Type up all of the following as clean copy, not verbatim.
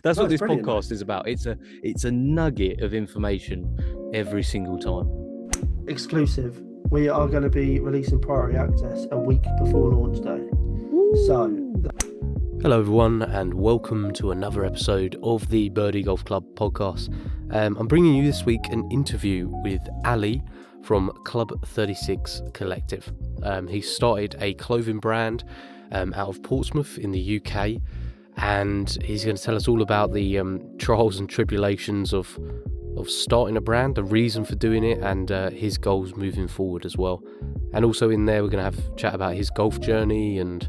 That's No, what it's this brilliant, podcast is about. It's a nugget of information every single time. exclusive. We are going to be releasing priority access a week before launch day. So, Hello everyone, and welcome to another episode of the Birdie Golf Club podcast. I'm bringing you this week an interview with Ali from Club 36 Collective. He started a clothing brand out of Portsmouth in the UK, and he's going to tell us all about the trials and tribulations of starting a brand, the reason for doing it, and his goals moving forward as well. And also in there we're going to have a chat about his golf journey and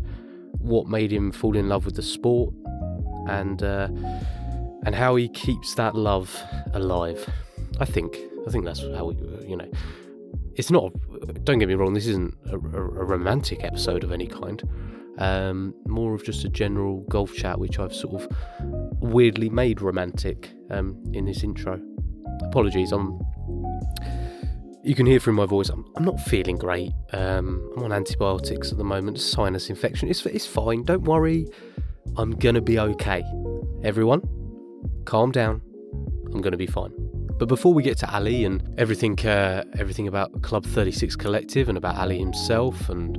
what made him fall in love with the sport, and how he keeps that love alive. I think that's how it's not, don't get me wrong, this isn't a romantic episode of any kind, more of just a general golf chat, which I've sort of weirdly made romantic in this intro. Apologies, you can hear from my voice, I'm not feeling great. I'm on antibiotics at the moment, sinus infection. It's fine, don't worry. I'm gonna be okay. Everyone, calm down. I'm gonna be fine. But before we get to Ali and everything about Club 36 Collective and about Ali himself and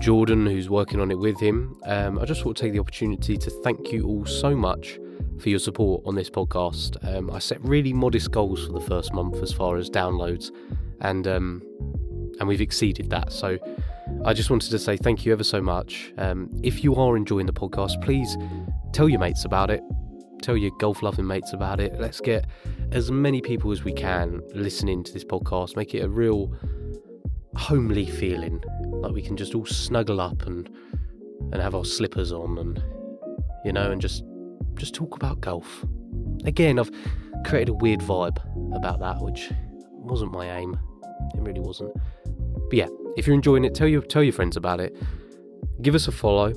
Jordan, who's working on it with him, I just want to take the opportunity to thank you all so much for your support on this podcast. I set really modest goals for the first month as far as downloads, and we've exceeded that. So I just wanted to say thank you ever so much. If you are enjoying the podcast, please tell your mates about it. Tell your golf-loving mates about it. Let's get as many people as we can listening to this podcast. Make it a real homely feeling, like we can just all snuggle up and have our slippers on and just talk about golf. Again, I've created a weird vibe about that, which wasn't my aim. It really wasn't. But yeah, if you're enjoying it, tell your friends about it. Give us a follow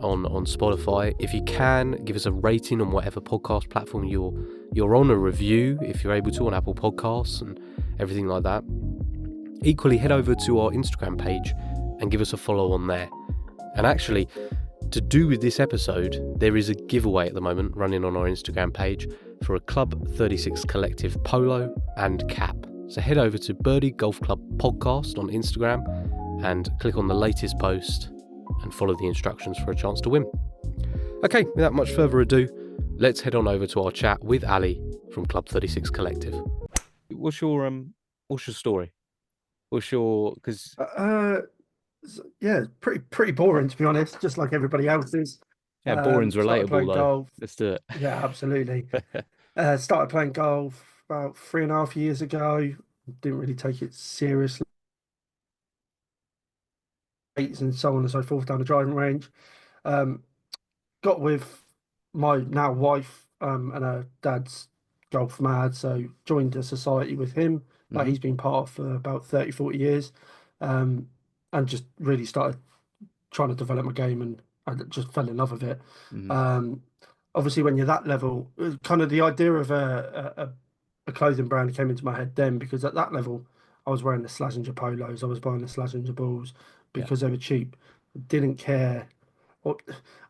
on Spotify. If you can, give us a rating on whatever podcast platform you're on, a review if you're able to on Apple Podcasts and everything like that. Equally, head over to our Instagram page and give us a follow on there. And actually, to do with this episode, there is a giveaway at the moment running on our Instagram page for a Club 36 Collective polo and cap. So head over to Birdie Golf Club Podcast on Instagram and click on the latest post and follow the instructions for a chance to win. Okay, without much further ado, let's head on over to our chat with Ali from Club 36 Collective. What's your story? Because yeah, pretty boring, to be honest, just like everybody else's. boring's Started playing relatable though. golf. Let's do it. Yeah, absolutely. Started playing golf about 3.5 years ago. Didn't really take it seriously, and so on and so forth down the driving range. Got with my now wife and her dad's golf mad, so joined a society with him that he's been part of for about 30-40 years, and just really started trying to develop my game, and I just fell in love with it. Obviously, when you're that level, kind of the idea of a clothing brand came into my head then, because at that level, I was wearing the Slazenger polos, I was buying the Slazenger balls because they were cheap. Didn't care. Or,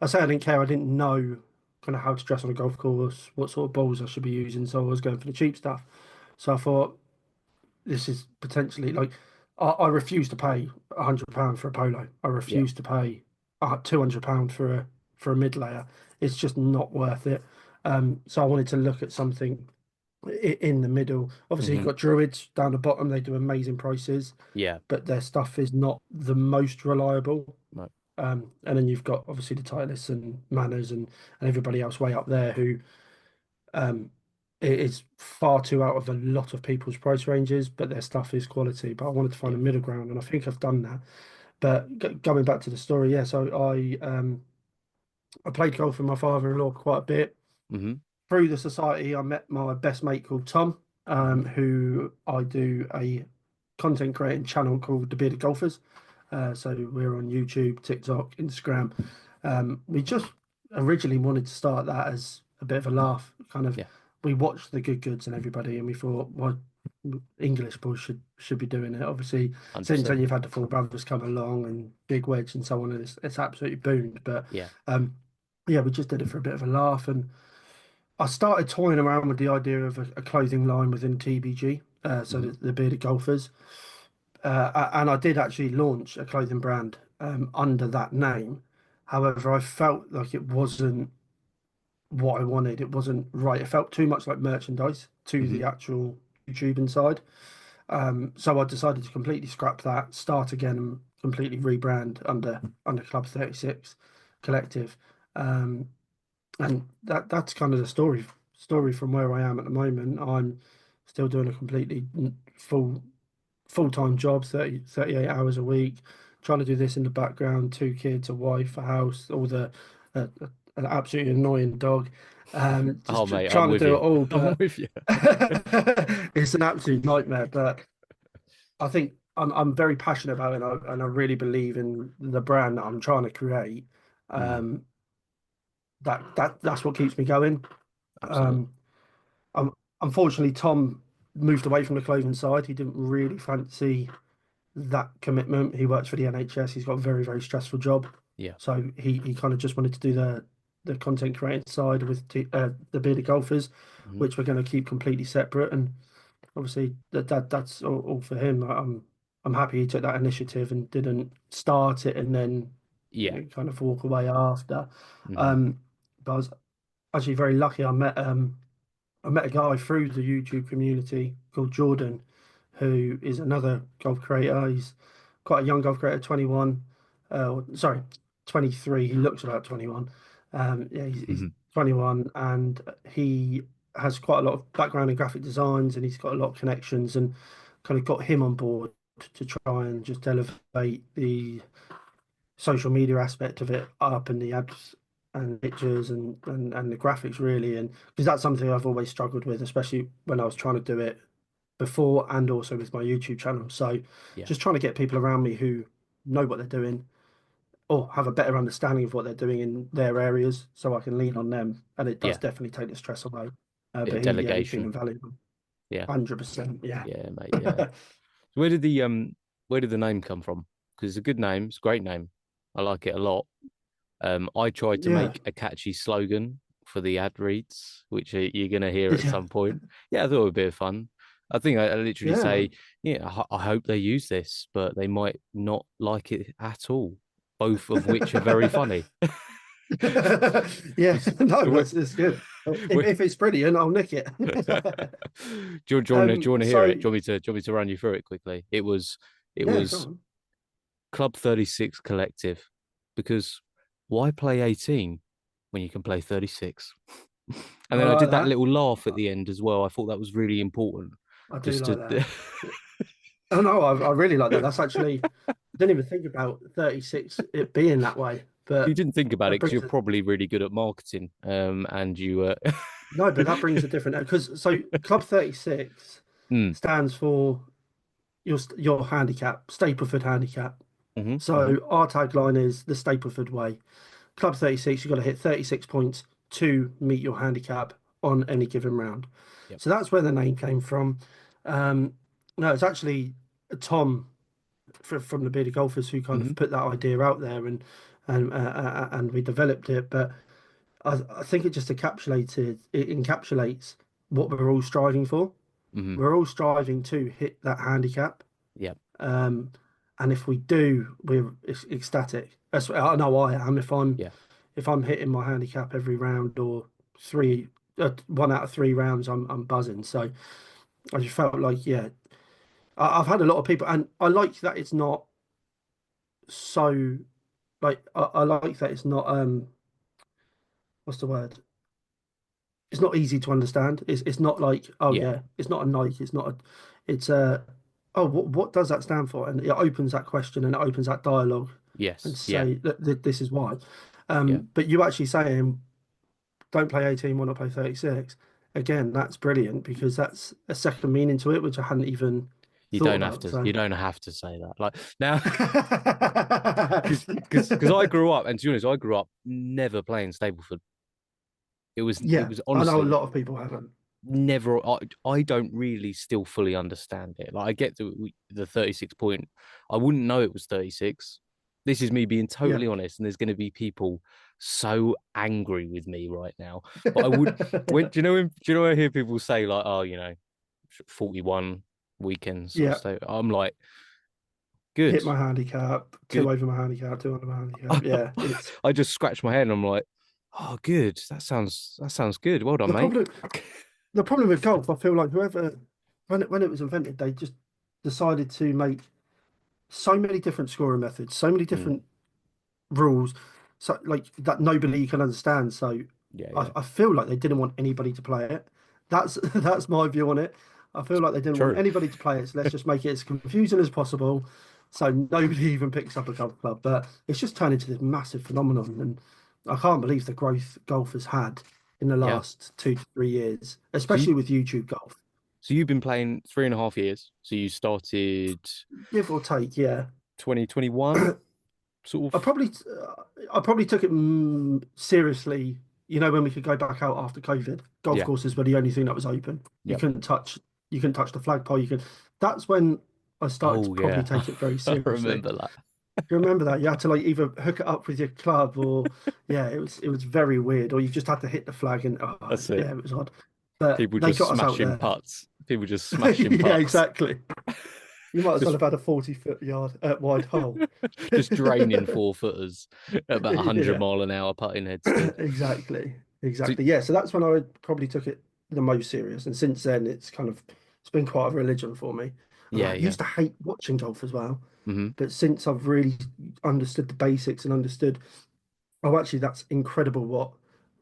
I say I didn't care. I didn't know kind of how to dress on a golf course, what sort of balls I should be using. So I was going for the cheap stuff. So I thought, this is potentially like, I refuse to pay £100 for a polo. I refuse to pay £200 for a mid layer. It's just not worth it. So I wanted to look at something in the middle. Obviously, you've got Druids down the bottom. They do amazing prices. Yeah. But their stuff is not the most reliable. Right. And then you've got obviously the Titleist and Manners and everybody else way up there who it is far too out of a lot of people's price ranges, but their stuff is quality. But I wanted to find a middle ground, and I think I've done that. But going back to the story, so I played golf with my father-in-law quite a bit. Through the society, I met my best mate called Tom, who I do a content creating channel called The Bearded Golfers. So we're on YouTube, TikTok, Instagram. We just originally wanted to start that as a bit of a laugh. We watched the good goods and everybody, and we thought, well, English boys should be doing it. Obviously, 100%. Since then you've had the Four Brothers come along and Big Wedge and so on, and it's absolutely boomed. But we just did it for a bit of a laugh, and I started toying around with the idea of a clothing line within TBG, so Hmm. the Bearded Golfers, and I did actually launch a clothing brand under that name. However, I felt like it wasn't what I wanted. It wasn't right. It felt too much like merchandise to Hmm. the actual YouTube inside. So I decided to completely scrap that, start again, and completely rebrand under Club 36 Collective. Um, and that's kind of the story from where I am at the moment. I'm still doing a completely full-time job, 38 hours a week, trying to do this in the background, two kids, a wife, a house, all the an absolutely annoying dog. Oh, Just mate, I'm trying to with do it you. all, I'm but with you. it's an absolute nightmare. But I think I'm very passionate about it, and I really believe in the brand that I'm trying to create. Mm, Um, that's what keeps me going. absolutely. Um, um, Unfortunately, Tom moved away from the clothing side. He didn't really fancy that commitment. He works for the NHS. He's got a very stressful job, Yeah. so he kind of just wanted to do the content creating side with the Bearded Golfers, Hmm. which we're going to keep completely separate. And obviously that's all for him. I'm happy he took that initiative and didn't start it and then Yeah. kind of walk away after. Hmm. Um, but I was actually very lucky. I met a guy through the YouTube community called Jordan, who is another golf creator. He's quite a young golf creator, 21. Sorry, 23. He looks about 21. Yeah, he's Hmm. 21, and he has quite a lot of background in graphic designs, and he's got a lot of connections, and kind of got him on board to try and just elevate the social media aspect of it up and the ads and pictures and the graphics really, and because that's something I've always struggled with, especially when I was trying to do it before and also with my YouTube channel. So Yeah. just trying to get people around me who know what they're doing or have a better understanding of what they're doing in their areas so I can lean on them, and it does Yeah. definitely take the stress away. Bit of But he's been delegation. invaluable. Yeah. 100%, yeah. Yeah, mate. Yeah. So where did the name come from? Because it's a good name. It's a great name. I like it a lot. I tried to Yeah, make a catchy slogan for the ad reads, which you're gonna hear did at you? some point. Yeah, I thought it would be a fun. I think I literally Yeah, say, man. yeah, I hope they use this, but they might not like it at all. Both of which are very funny. Yeah, no, So it's good. If, we if it's brilliant, I'll nick it. do you want to hear So it? Do you want me to run you through it quickly? It yeah, go was on. Club 36 Collective, because why play 18 when you can play 36? And I then I like did that that. little laugh at the end as well. I thought that was really important. I do Just like to that. Oh no, I really like that. That's actually, I didn't even think about 36 it being that way, you but didn't think about it that because brings you're it. probably really good at marketing. And you No, but that brings a different because so Club 36 mm, stands for your handicap, Stapleford handicap. hmm, hmm. So our tagline is the Stapleford way. Club 36, you've got to hit 36 points to meet your handicap on any given round. Yep. So that's where the name came from. Um, no, it's actually Tom from the Bearded Golfers who kind Hmm. of put that idea out there, and we developed it. But I think it encapsulates what we're all striving for. Hmm. We're all striving to hit that handicap. Yep. Um, and if we do, we're ecstatic. I know I am. Yeah. If I'm hitting my handicap every round or three, 1 out of 3 rounds, I'm buzzing. So I just felt like, yeah, I've had a lot of people, and I like that it's not so like I like that it's not what's the word? It's not easy to understand. It's not like, oh Yeah. yeah, it's not a Nike. It's not a, it's a, oh, what does that stand for? And it opens that question and it opens that dialogue and Yes. Yeah. say that this is why. Yeah. But you actually saying don't play 18, why not play 36? Again, that's brilliant because that's a second meaning to it, which I hadn't even You thought don't have about. to. So You don't have to say that. Like now, because I grew up, and to be honest, I grew up never playing Stableford. It yeah, was I know a honestly lot of people haven't. never. I don't really still fully understand it. Like I get the 36 point. I wouldn't know it was 36. This is me being Yeah, totally honest, and there's going to be people so angry with me right now. But I would when I hear people say like, oh, 41 weekends sort of Yeah, stuff. I'm like, good, hit my handicap, two good. over my handicap, two under my handicap. Yeah, it's I just scratch my head and I'm like, oh, good. That sounds good. Well done, the mate. problem. The problem with golf, I feel like whoever when it was invented, they just decided to make so many different scoring methods, so many Mm, different rules, so like that nobody can understand. So yeah, I, yeah. I feel like they didn't want anybody to play it. That's that's my view on it. I feel like they didn't want True. anybody to play it, so let's just make it as confusing as possible, so nobody even picks up a golf club. But it's just turned into this massive phenomenon, and I can't believe the growth golf has had in the Yeah. last 2 to 3 years, So you especially with YouTube golf, so you've been playing 3.5 years. So you started give or take. Yeah, 2021, sort I of. probably, I probably took it seriously. You know, when we could go back out after COVID, golf Yeah. courses were the only thing that was open. Yep. You couldn't touch the flagpole. You could. That's when I started to Oh probably yeah. take it very I seriously. remember that. Do you remember that? You had to like either hook it up with your club or, yeah, it was very weird. Or you just had to hit the flag and That's it. yeah, it was odd. But People they just got us out smashing there. putts. People just smashing Yeah, putts. exactly. You might as well Just have had a 40-foot yard wide hole. just draining 4 footers at about 100 Yeah. mile an hour putting head speed. Exactly, So exactly. Yeah, so that's when I probably took it the most serious, and since then it's been quite a religion for me. And yeah, I yeah. used to hate watching golf as well, Hmm. but since I've really understood the basics and understood, oh, actually, that's incredible what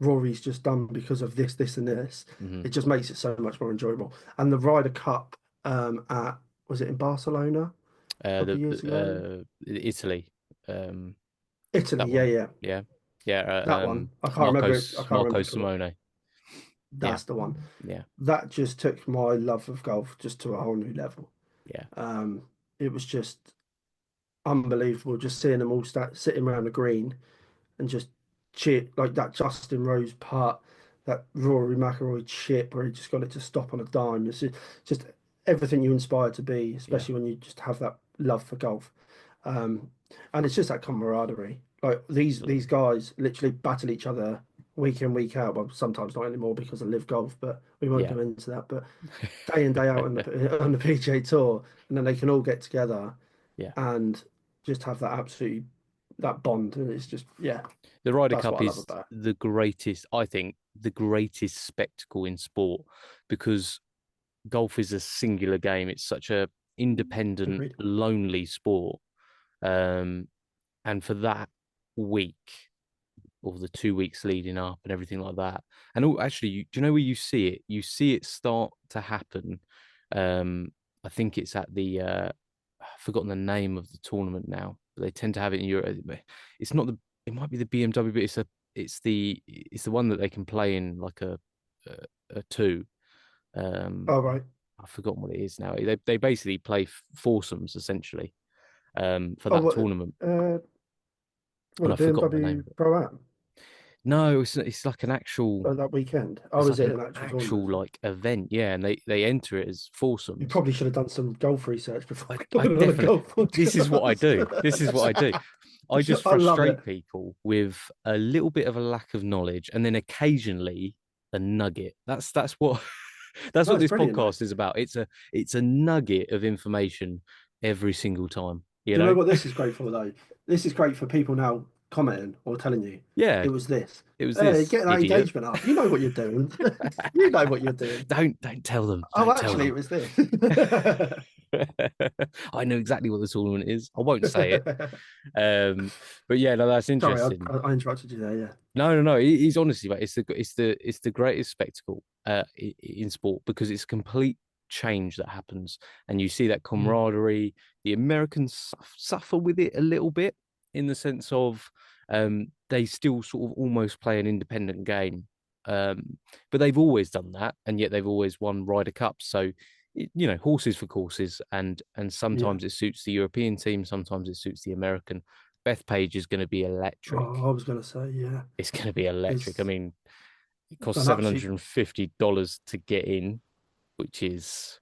Rory's just done because of this, this, and this. Hmm. It just makes it so much more enjoyable. And the Ryder Cup at was it in Barcelona a couple of years ago? Italy. Um, Italy, that yeah, one. yeah, Yeah, yeah. that one. I can't remember it. I Marcos can't remember Marcos it. Simone. Yeah, That's the one. yeah, That just took my love of golf just to a whole new level. yeah, Um, it was just unbelievable just seeing them all sitting around the green and just cheer like that Justin Rose part, that Rory McIlroy chip where he just got it to stop on a dime. It's just everything you inspire to be, yeah. especially when you just have that love for golf. Um, and it's just that camaraderie. Like these Absolutely. guys literally battle each other week in, week out. Well, sometimes not anymore because of live golf, but we won't Yeah. go into that. But day in, day out on the PGA Tour, and then they can all get together Yeah. and just have that absolutely that bond, and it's just yeah, The Ryder that's Cup what I love is about it. the greatest, I think, the greatest spectacle in sport because golf is a singular game. It's such a independent, Agreed. lonely sport. Um, and for that week or the 2 weeks leading up and everything like that. And actually, do you know where you see it? You see it start to happen. Um, I think it's at I've forgotten the name of the tournament now, but they tend to have it in Europe. It's not the, it might be the BMW, but it's the one that they can play in like a two. Um, All right. I've forgotten what it is now. They basically play foursomes essentially for Oh, that what? tournament, Uh, what and a I've forgotten the name BMW of it. Pro Am No, it's like an actual. that weekend. Oh, It's is like it an an actual actual tournament? like event, yeah, and they enter it as You foursomes. probably should have done some golf research before I going on a definitely. golf This is what I do. This is what I do. podcast. I just I love it. frustrate people with a little bit of a lack of knowledge, and then occasionally a nugget. That's what that's No, what it's this brilliant though. podcast is about. It's a nugget of information every single time. You Do you know know? what this is great for though? This is great for people now commenting or telling you Yeah, it was this. it was Hey, this get that idiot. engagement up. You know what you're doing. You know what you're doing. Don't tell them. Oh, Don't tell actually, it them. was this. I know exactly what the tournament is. I won't say it. But yeah, no, that's Sorry, interesting. I interrupted you there. Yeah. No, no, no. He's honestly, mate, it's the greatest spectacle in sport because it's a complete change that happens, and you see that Mm. camaraderie. The Americans suffer with it a little bit in the sense of they still sort of almost play an independent game, but they've always done that, and yet they've always won Ryder Cups. So horses for courses, and Yeah. sometimes it suits the European team, sometimes it suits the American. Bethpage is going to be Oh, electric. I was going to say, yeah. It's going to be electric. I It's mean, it costs an seven absolute, hundred and fifty dollars to get in, which is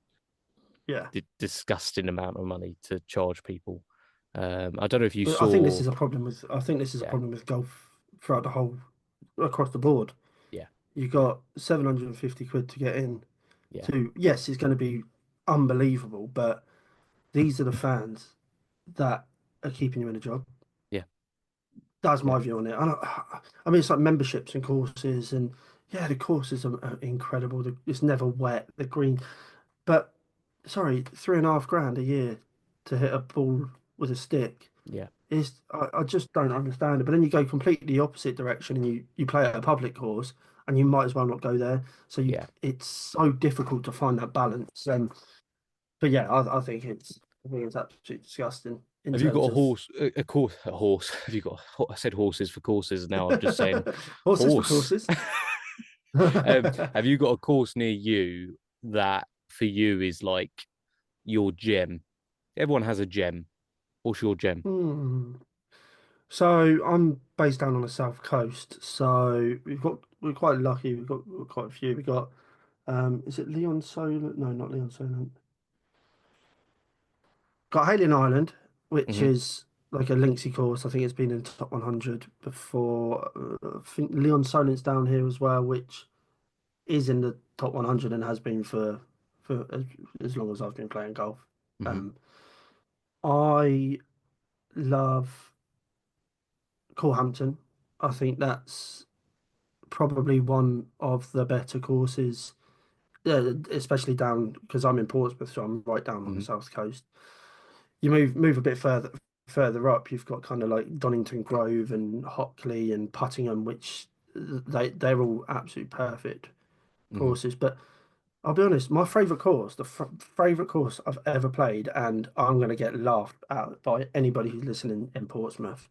yeah. disgusting amount of money to charge people. I don't know if you But I think this saw. is a problem with, I think this is a Yeah, problem with golf throughout the whole across the board. Yeah, You got 750 quid to get in. yeah, To yes, it's going to be unbelievable, but these are the fans that are keeping you in a job. yeah, That's yeah, my view on it. I mean, it's like memberships and courses, and yeah, the courses are incredible. It's never wet. The green, but sorry, 3.5 grand a year to hit a ball with a stick yeah, is I just don't understand it. But then you go completely the opposite direction and you play at a public course and you might as well not go there. So yeah. it's so difficult to find that balance. But yeah, I think it's absolutely disgusting in Have you got terms a of horse? A horse? Have you got? I said horses for courses. Now I'm just saying horses for horse. courses. Have you got a course near you that for you is like your gem? Everyone has a gem. What's your gem? Hmm. So I'm based down on the south coast. So we're quite lucky. We've got quite a few. We got is it Leon Solent? No, not Leon Solent. Got Halion Island, which Hmm. is like a Linksy course. I think it's been in top 100 before. I think Leon Solent's down here as well, which is in the top 100 and has been for as long as I've been playing golf. Hmm. Um, I love Corhampton. I think that's probably one of the better courses, especially down because I'm in Portsmouth, so I'm right down on the Hmm. south coast. You move a bit further up, you've got kind of like Donington Grove and Hockley and Puttingham, which they're all absolute perfect Hmm. courses. But I'll be honest, my favourite course, the favourite course I've ever played, and I'm going to get laughed at by anybody who's listening in Portsmouth.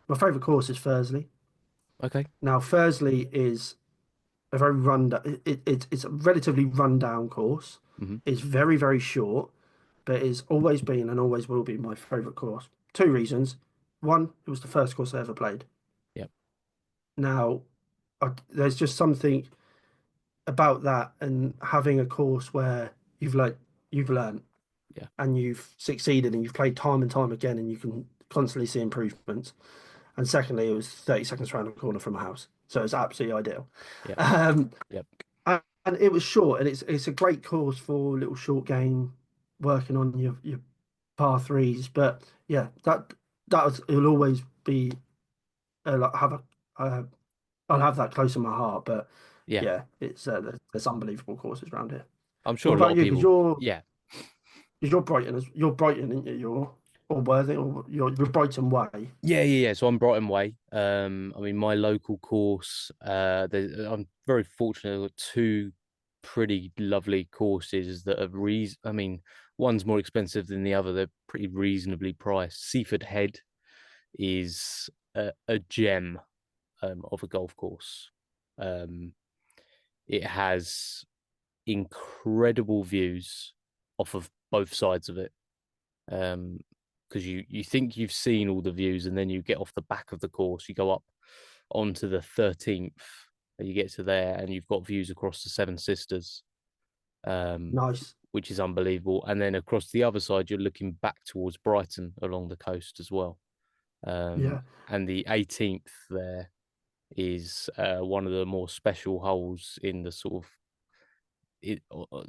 My favourite course is Thursley. Okay. Now, Thursley is a very rundown. It's a relatively rundown course. Hmm. It's very short, but it's always been and always will be my favourite course. Two reasons. One, it was the first course I ever played. Yep. Now, there's just something about that and having a course where you've learned Yeah. and you've succeeded and you've played time and time again and you can constantly see improvements. And secondly, it was 30 seconds around the corner from my house, so it's absolutely ideal. Yep. Um, Yep. and it was short, and it's a great course for a little short game, working on your par threes. But yeah, it will always be like have a uh, I'll have that close in my heart. But Yeah. yeah, it's there's unbelievable courses around here. I'm What sure a lot about of you? Because people. Yeah. you're Brighton, you're Brighton, aren't you? You're or Worthing, or you're Brighton Way. Yeah, yeah, yeah. So I'm Brighton Way. I mean, my local course. I'm very fortunate. I've got two pretty lovely courses that are I mean, one's more expensive than the other. They're pretty reasonably priced. Seaford Head is a gem of a golf course. Um, it has incredible views off of both sides of it. Um, because you think you've seen all the views, and then you get off the back of the course, you go up onto the 13th, and you get to there, and you've got views across the Seven Sisters, um, Nice. which is unbelievable. And then across the other side, you're looking back towards Brighton along the coast as well. Um, Yeah. and the 18th there is one of the more special holes in the sort of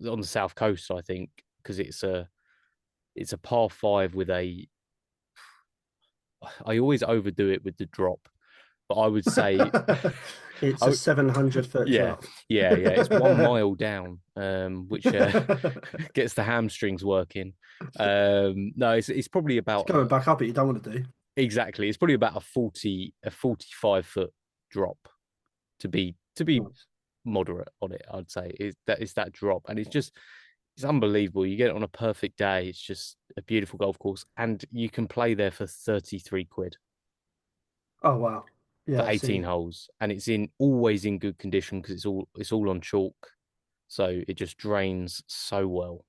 on the south coast, I think, because it's a par five with a. I always overdo it with the drop, but I would say, It's a I 700-foot yeah, drop. yeah. It's 1 mile down, which gets the hamstrings working. No, it's probably It's about going back up, but you don't want to do. exactly. It's probably about a 45 foot drop to be Nice. moderate on it. I'd say it's that drop, and it's unbelievable. You get it on a perfect day. It's just a beautiful golf course, and you can play there for 33 quid Oh wow. for Yeah, 18 see, holes, and it's in always in good condition because it's all on chalk, so it just drains so well.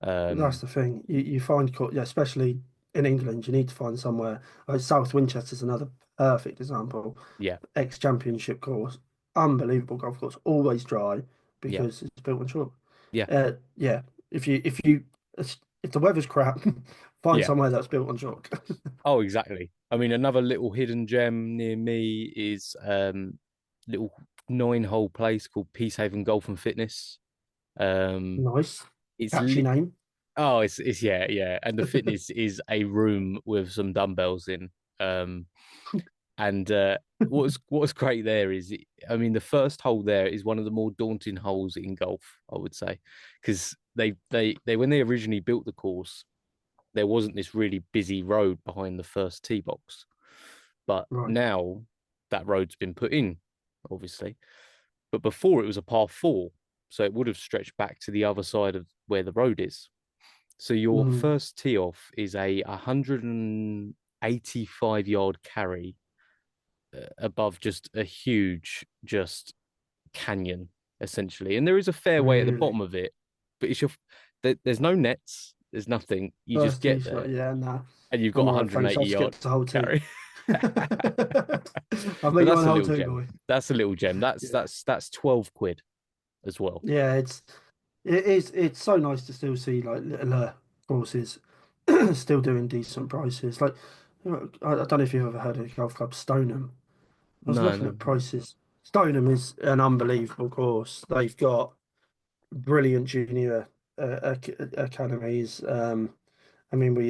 that's Um, the thing. You find yeah, especially in England, you need to find somewhere like South Winchester's another perfect example. yeah, Ex-championship course, unbelievable golf course, always dry yeah, because it's built on shore. yeah, Yeah, if the weather's crap, find yeah. somewhere that's built on chalk. Oh, exactly, I mean, another little hidden gem near me is little 9-hole place called Peacehaven Golf and Fitness. Um, Nice, it's catchy li name. Oh, it's yeah, yeah, and the fitness is a room with some dumbbells in. Um, and what's great there is, I mean, the first hole there is one of the more daunting holes in golf, I would say, because they when they originally built the course, there wasn't this really busy road behind the first tee box, but Right. now that road's been put in, obviously. But before it was a par four, so it would have stretched back to the other side of where the road is. So your Mm. first tee off is a 185-yard carry above just a huge just canyon essentially, and there is a fairway at the Really. bottom of it, but there's no nets, there's nothing. You just First tee get shot, there yeah, nah. and you've got I'm a all right, 180 thanks. I'll skip yard to hole two. carry. I'll But meet you on that's a hole little two, gem. boy. That's a little gem. That's Yeah. that's that's 12 quid as well. Yeah, it's so nice to still see like little courses still doing decent prices. Like, I don't know if you've ever heard of the golf club Stoneham. I was No, looking no. at prices. Stoneham is an unbelievable course. They've got brilliant junior academies. I mean,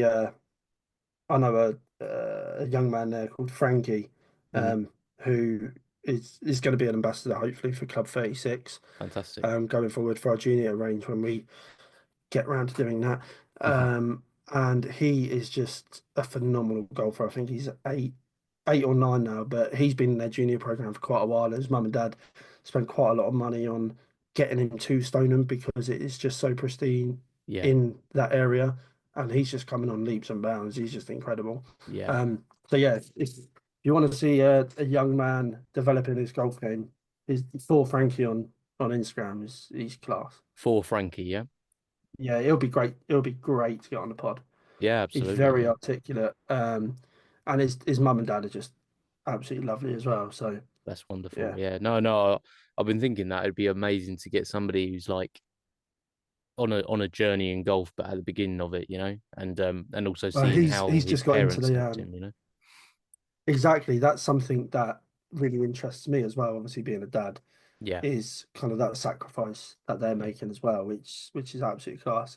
I know a young man there called Frankie, Hmm. who is going to be an ambassador hopefully for Club 36, Fantastic. going forward for our junior range when we get around to doing that. Hmm. And he is just a phenomenal golfer. I think he's eight or nine now, but he's been in their junior program for quite a while. His mum and dad spent quite a lot of money on getting him to Stoneham because it is just so pristine Yeah, in that area, and he's just coming on leaps and bounds. He's just incredible. yeah. So yeah, if you want to see a young man developing his golf game, his for Frankie on Instagram is he's class. For Frankie, yeah. Yeah, it'll be great. It'll be great to get on the pod. Yeah, He's absolutely. very Yeah. articulate, and his mum and dad are just absolutely lovely as well. So That's wonderful. yeah, Yeah. No, no. I've been thinking that it'd be amazing to get somebody who's like on a journey in golf, but at the beginning of it, and also seeing how he's his just got into parents the helped him. exactly. That's something that really interests me as well. Obviously, being a dad Yeah. is kind of that sacrifice that they're making as well, which is absolutely class.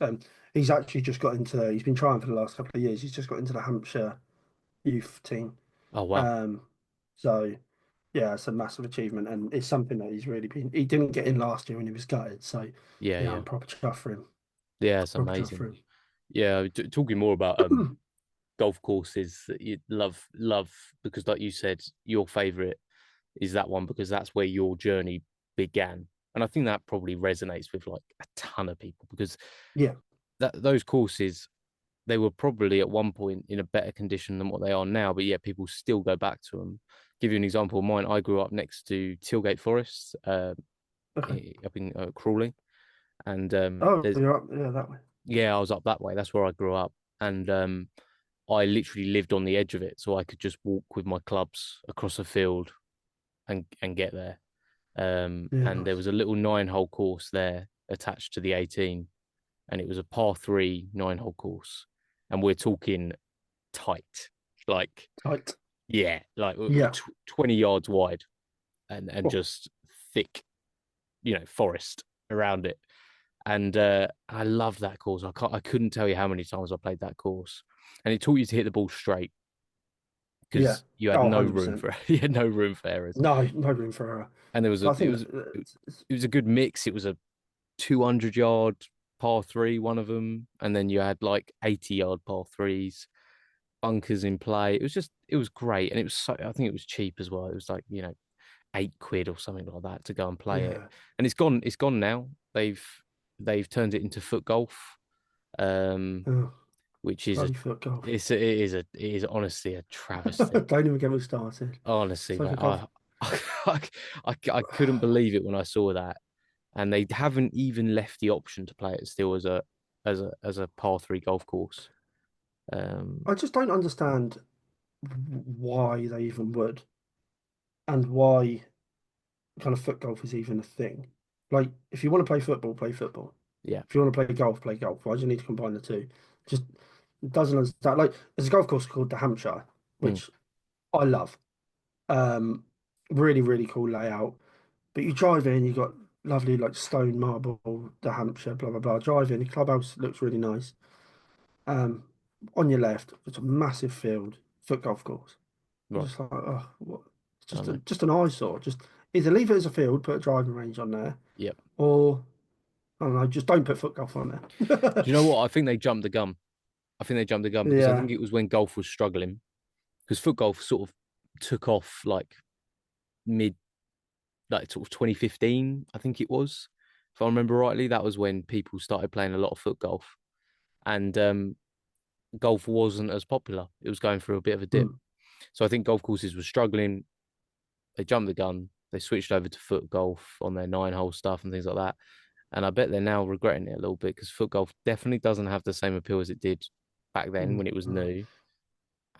He's actually just got into. He's been trying for the last couple of years. He's just got into the Hampshire youth team. Oh wow. Um, so yeah, it's a massive achievement, and it's something that he's really been. He didn't get in last year when he was gutted, so Yeah, yeah, yeah, I'm proper chuffed for him. yeah. It's Proper chuffed amazing. for him. Yeah, talking more about golf courses that you love because, like you said, your favorite is that one because that's where your journey began, and I think that probably resonates with like a ton of people because Yeah. that those courses they were probably at one point in a better condition than what they are now, but yet people still go back to them. Give you an example of mine. I grew up next to Tilgate Forest, Okay. up in Crawley, and Oh, there's you're up. Yeah, that way. yeah, I was up that way. That's where I grew up, and I literally lived on the edge of it, so I could just walk with my clubs across a field and get there. Yeah, And there nice. was a little 9-hole course there attached to the 18, and it was a par three 9-hole course, and we're talking tight, like Tight. yeah, like Yeah. 20 yards wide, and Oh, just thick, forest around it. And I love that course. I couldn't tell you how many times I played that course, and it taught you to hit the ball straight yeah. because you had Oh, no room 100%. for you had no room for errors. No, no room for error. And there was a But I it think was it was a good mix. It was a 200-yard par three, one of them, and then you had like 80-yard par threes, bunkers in play. It was great, and it was I think it was cheap as well. It was like 8 quid or something like that to go and play it, yeah. and it's gone now. They've turned it into foot golf, um, Oh, which is a bloody foot golf. it is honestly a travesty. Don't even get me started. Honestly, It's like mate, a golf. I couldn't believe it when I saw that, and they haven't even left the option to play it still as a par three golf course. Um, I just don't understand why they even would, and why kind of foot golf is even a thing. Like, if you want to play football, play football. yeah, If you want to play golf, play golf. Why do you need to combine the two? Just doesn't understand. Like, there's a golf course called the Hampshire. Mm. which I love. Um, Really, really cool layout. But you drive in, you got lovely like stone marble, the Hampshire, blah blah blah. Drive in, the clubhouse looks really nice. Um, on your left, it's a massive field, foot golf course. I'm Right. just like, oh, what? It's I know. just an eyesore. Just either leave it as a field, put a driving range on there, Yep. or I don't know, just don't put foot golf on there. Do you know what? I think they jumped the gun. I think they jumped the gun because I Yeah. think it was when golf was struggling because foot golf sort of took off like mid, like sort of 2015, I think it was. If I remember rightly, that was when people started playing a lot of foot golf, and golf wasn't as popular. It was going through a bit of a dip. Mm. So I think golf courses were struggling. They jumped the gun. They switched over to foot golf on their 9-hole stuff and things like that. And I bet they're now regretting it a little bit because foot golf definitely doesn't have the same appeal as it did back then when it was No. new.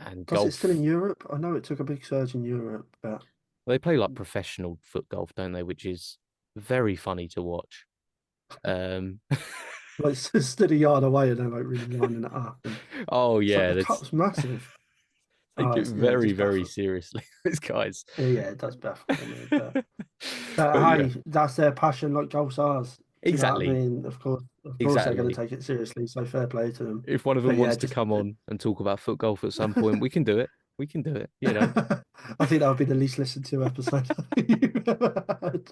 And Does it still in golf, Europe? I know it took a big surge in Europe, but they play like professional foot golf, don't they? Which is very funny to watch. Um, like stood a yard away and they're like really lining it up, and oh it's like yeah, the that's cup's massive. take Oh, it it's, yeah, it very, just very baffles. seriously, these guys. Yeah, it does baffle me, but But yeah, hey, that's their passion, like golf's ours. Do you know what I exactly, mean? Of course, they're going to exactly. take it seriously. So fair play to them. If one of them But yeah, wants to just come on and talk about foot golf at some point, we can do it. We can do it, you know. I think that would be the least listened to episode you've ever had.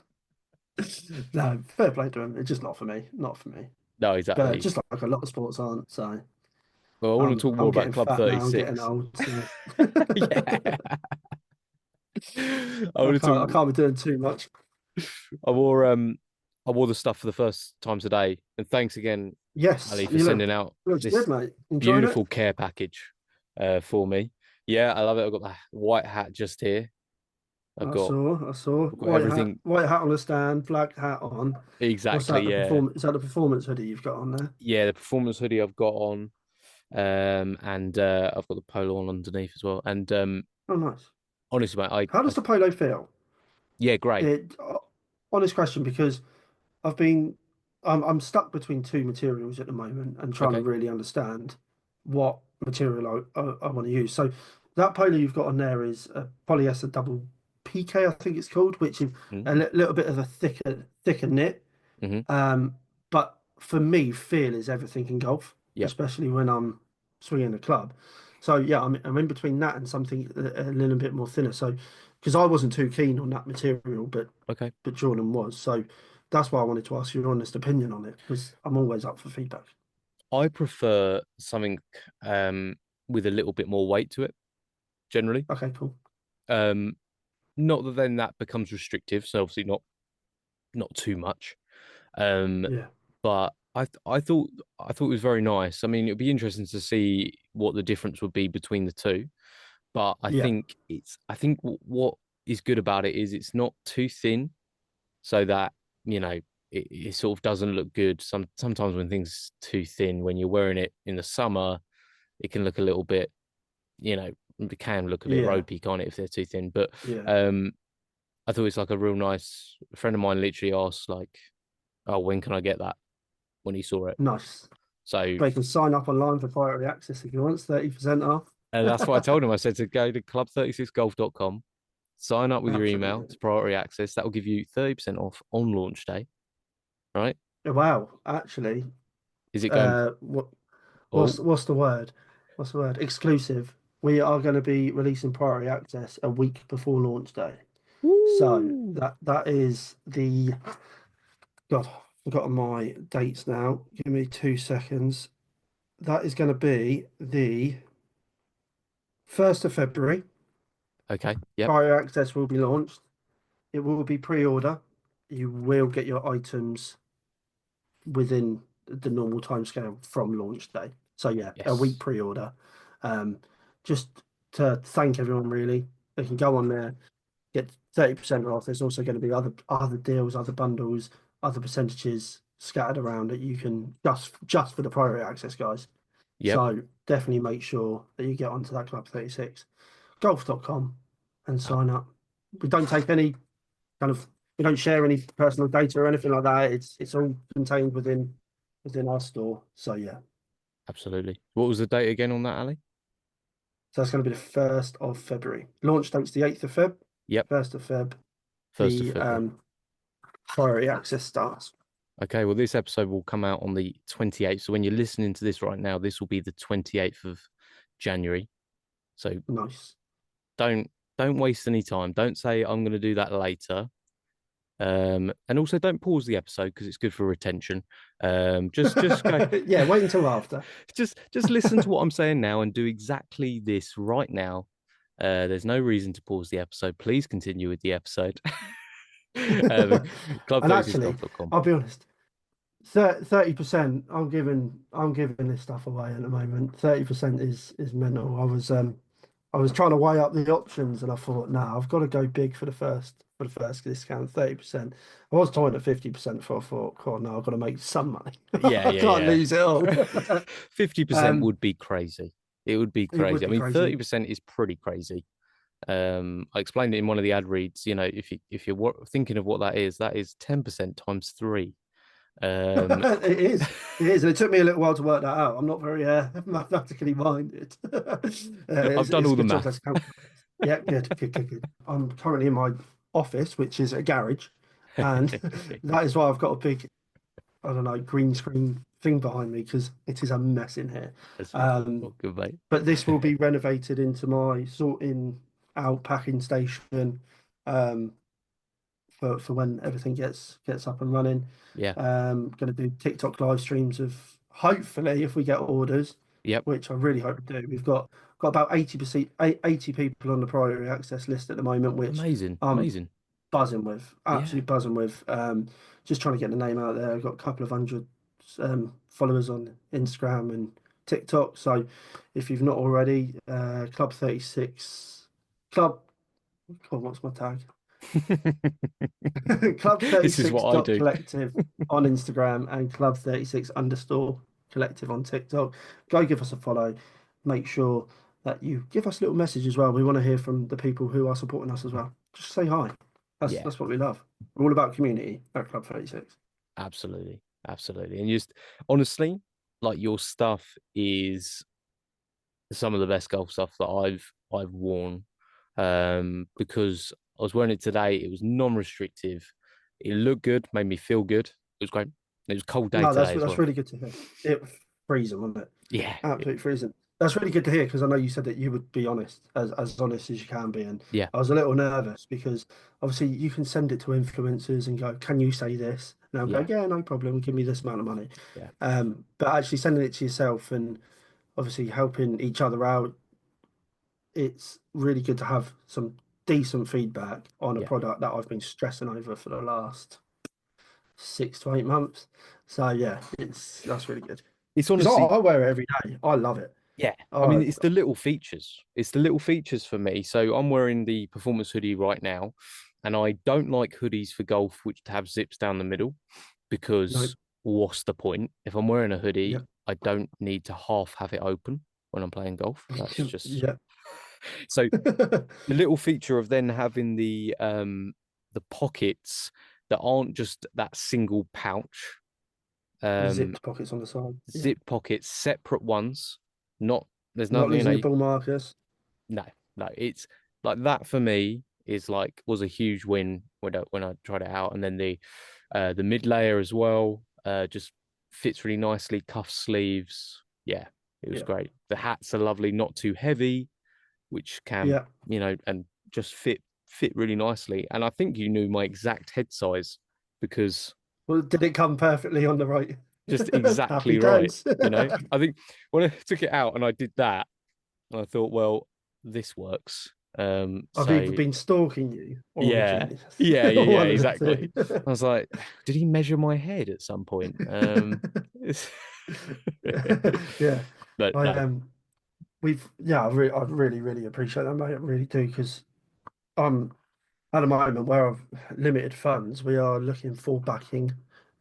No, fair play to them. It's just not for me. Not for me. No, But exactly. just like a lot of sports aren't. So Well, I want to talk more I'm about getting Club fat now. I'm getting 36. old. So Yeah. I want to I talk. can't be doing too much. I wore I wore the stuff for the first time today, and thanks again, Yes, Ali, for you look sending out looks good, this mate. Enjoying it. beautiful care package for me. Yeah, I love it. I've got the white hat just here. I've got I saw. I've got everything White hat on the stand, black hat on. What's exactly. that? The Yeah, performance? Is that the performance hoodie you've got on there? yeah. The performance hoodie I've got on, and I've got the polo on underneath as well. And Oh, nice. honestly, mate, How does the polo feel? yeah, great. It honest question because I've been I'm stuck between two materials at the moment and trying to Okay. really understand what material I want to use. So that polo you've got on there is a polyester double PK, I think it's called, which is a Mm-hmm. little bit of a thicker knit. Mm-hmm. Um, but for me, feel is everything in golf, Yep. especially when I'm swinging the club. So yeah, I'm in between that and something a little bit more thinner. So because I wasn't too keen on that material, Okay. but Jordan was. So that's why I wanted to ask your honest opinion on it because I'm always up for feedback. I prefer something with a little bit more weight to it, generally. Okay, cool. Um, Not that then that becomes restrictive, so obviously not too much. Um, Yeah, but I thought it was very nice. I mean, it'd be interesting to see what the difference would be between the two. But yeah, I think what is good about it is it's not too thin, so that you know it sort of doesn't look good. Sometimes when things too thin, when you're wearing it in the summer, it can look a little bit, you know, it can look a bit yeah, ropey, can't it, if they're too thin? But yeah. um, I thought it's like a real nice. A friend of mine literally asked like, "Oh, when can I get that?" When he saw it. Nice. So They can sign up online for priority access if you want, 30% off. that's what I told him. I said to go to club36golf.com, sign up with your email Absolutely. to priority access. That will give you 30% off on launch day. Right? Wow, actually, Is it going? uh, Oh, what's the word? What's the word? Exclusive. We are going to be releasing priority access a week before launch day. So woo. that is the God, I've forgotten my dates now. Give me 2 seconds. That is going to be the 1st of February. Okay. Yep. Priority access will be launched. It will be pre-order. You will get your items within the normal timescale from launch day. So yeah, a week Yes. pre-order. Um, just to thank everyone really. They can go on there, get 30% off. There's also going to be other deals, other bundles, other percentages scattered around that you can just for the priority access guys. Yep. So definitely make sure that you get onto that Club 36 golf.com and Uh, sign up. We don't take any kind of we don't share any personal data or anything like that. It's all contained within our store. So yeah, Absolutely. What was the date again on that, Ali? So that's going to be the 1st of February. Launch date's the 8th of Feb. Yep, 1st of Feb. 1st of The February. priority access starts. Okay, well, this episode will come out on the 28th. So when you're listening to this right now, this will be the 28th of January. So Nice. don't waste any time. Don't say I'm going to do that later. And also don't pause the episode because it's good for retention. Just go, Yeah, wait until after. just listen to what I'm saying now and do exactly this right now. There's no reason to pause the episode. Please continue with the episode. And actually, Club36golf.com. I'll be honest. 30%. I'm giving this stuff away at the moment. 30% is mental. I was trying to weigh up the options, and I thought, nah, I've got to go big for the first discount. 30%. I was toying at 50% before I thought, God, no, I've got to make some money. Yeah, I yeah, can't yeah. lose it all. 50% would be crazy. It would be It would crazy. I be mean, crazy. 30% is pretty crazy. I explained it in one of the ad reads. You know, if you're thinking of what that is 10% times three. It is. It is. And it took me a little while to work that out. I'm not very mathematically minded. I've done It's all a the good job math. that's come. Yeah, good, good, good, good. I'm currently in my office, which is a garage, and that is why I've got a big, I don't know, green screen thing behind me because it is a mess in here. That's Um, good, mate. but this will be renovated into my sorting out packing station. Um, for when everything gets up and running. Yeah. Going to do TikTok live streams of hopefully if we get orders, Yep. which I really hope we do. We've got about 80%, 80 people on the priority access list at the moment, which Amazing. I'm Amazing. buzzing with, Yeah. absolutely buzzing with. Just trying to get the name out there. I've got a couple of hundred followers on Instagram and TikTok. So if you've not already, Club 36 Club. God, what's my tag? Club This is 36 what I dot do. collective on Instagram and Club 36 underscore collective on TikTok. Go give us a follow. Make sure that you give us a little message as well. We want to hear from the people who are supporting us as well. Just say hi. That's Yeah, that's what we love. We're all about community at Club 36. absolutely. Absolutely. And just honestly, like your stuff is some of the best golf stuff that I've worn. Because I was wearing it today. It was non-restrictive. It looked good, made me feel good. It was great. It was a cold day No, that's today as that's well. really good to hear. It was freezing, wasn't it? Yeah, Absolutely freezing. That's really good to hear because I know you said that you would be honest, as honest as you can be. And yeah, I was a little nervous because obviously you can send it to influencers and go, "Can you say this?" And I'll go, yeah, "Yeah, no problem. Give me this amount of money." yeah, But actually sending it to yourself and obviously helping each other out, it's really good to have some decent feedback on a yeah. product that I've been stressing over for the last 6 to 8 months. So yeah, that's really good It's because I, honestly, I wear it every day. I love it. yeah. I I mean, it's the little features. It's the little features for me. So I'm wearing the performance hoodie right now, and I don't like hoodies for golf which have zips down the middle no, because what's the point? If I'm wearing a yeah. hoodie, I don't need to half have it open when I'm playing golf. That's just Yeah. so the little feature of then having the pockets that aren't just that single pouch, The um zipped pockets on the side. Yeah. zip pockets, separate ones. Not there's Not nothing, losing your ball markers. no, no. It's like that for me is like was a huge win when I tried it out, and then the mid layer as well, just fits really nicely. Cuff sleeves, yeah, it was Yeah. great. The hats are lovely, not too heavy, which can Yeah. and just fit really nicely. And I think you knew my exact head size because Well, did it come perfectly on the right? just Happy exactly right. days. I think when I took it out and I did that, I thought, well, this works. I've either So been stalking you or I'm a yeah, genius. yeah, One of the exactly. two. I was like, did he measure my head at some point? Yeah. But I no, I really, really appreciate that, mate. I really do, because I'm at the moment where I've limited funds, we are looking for backing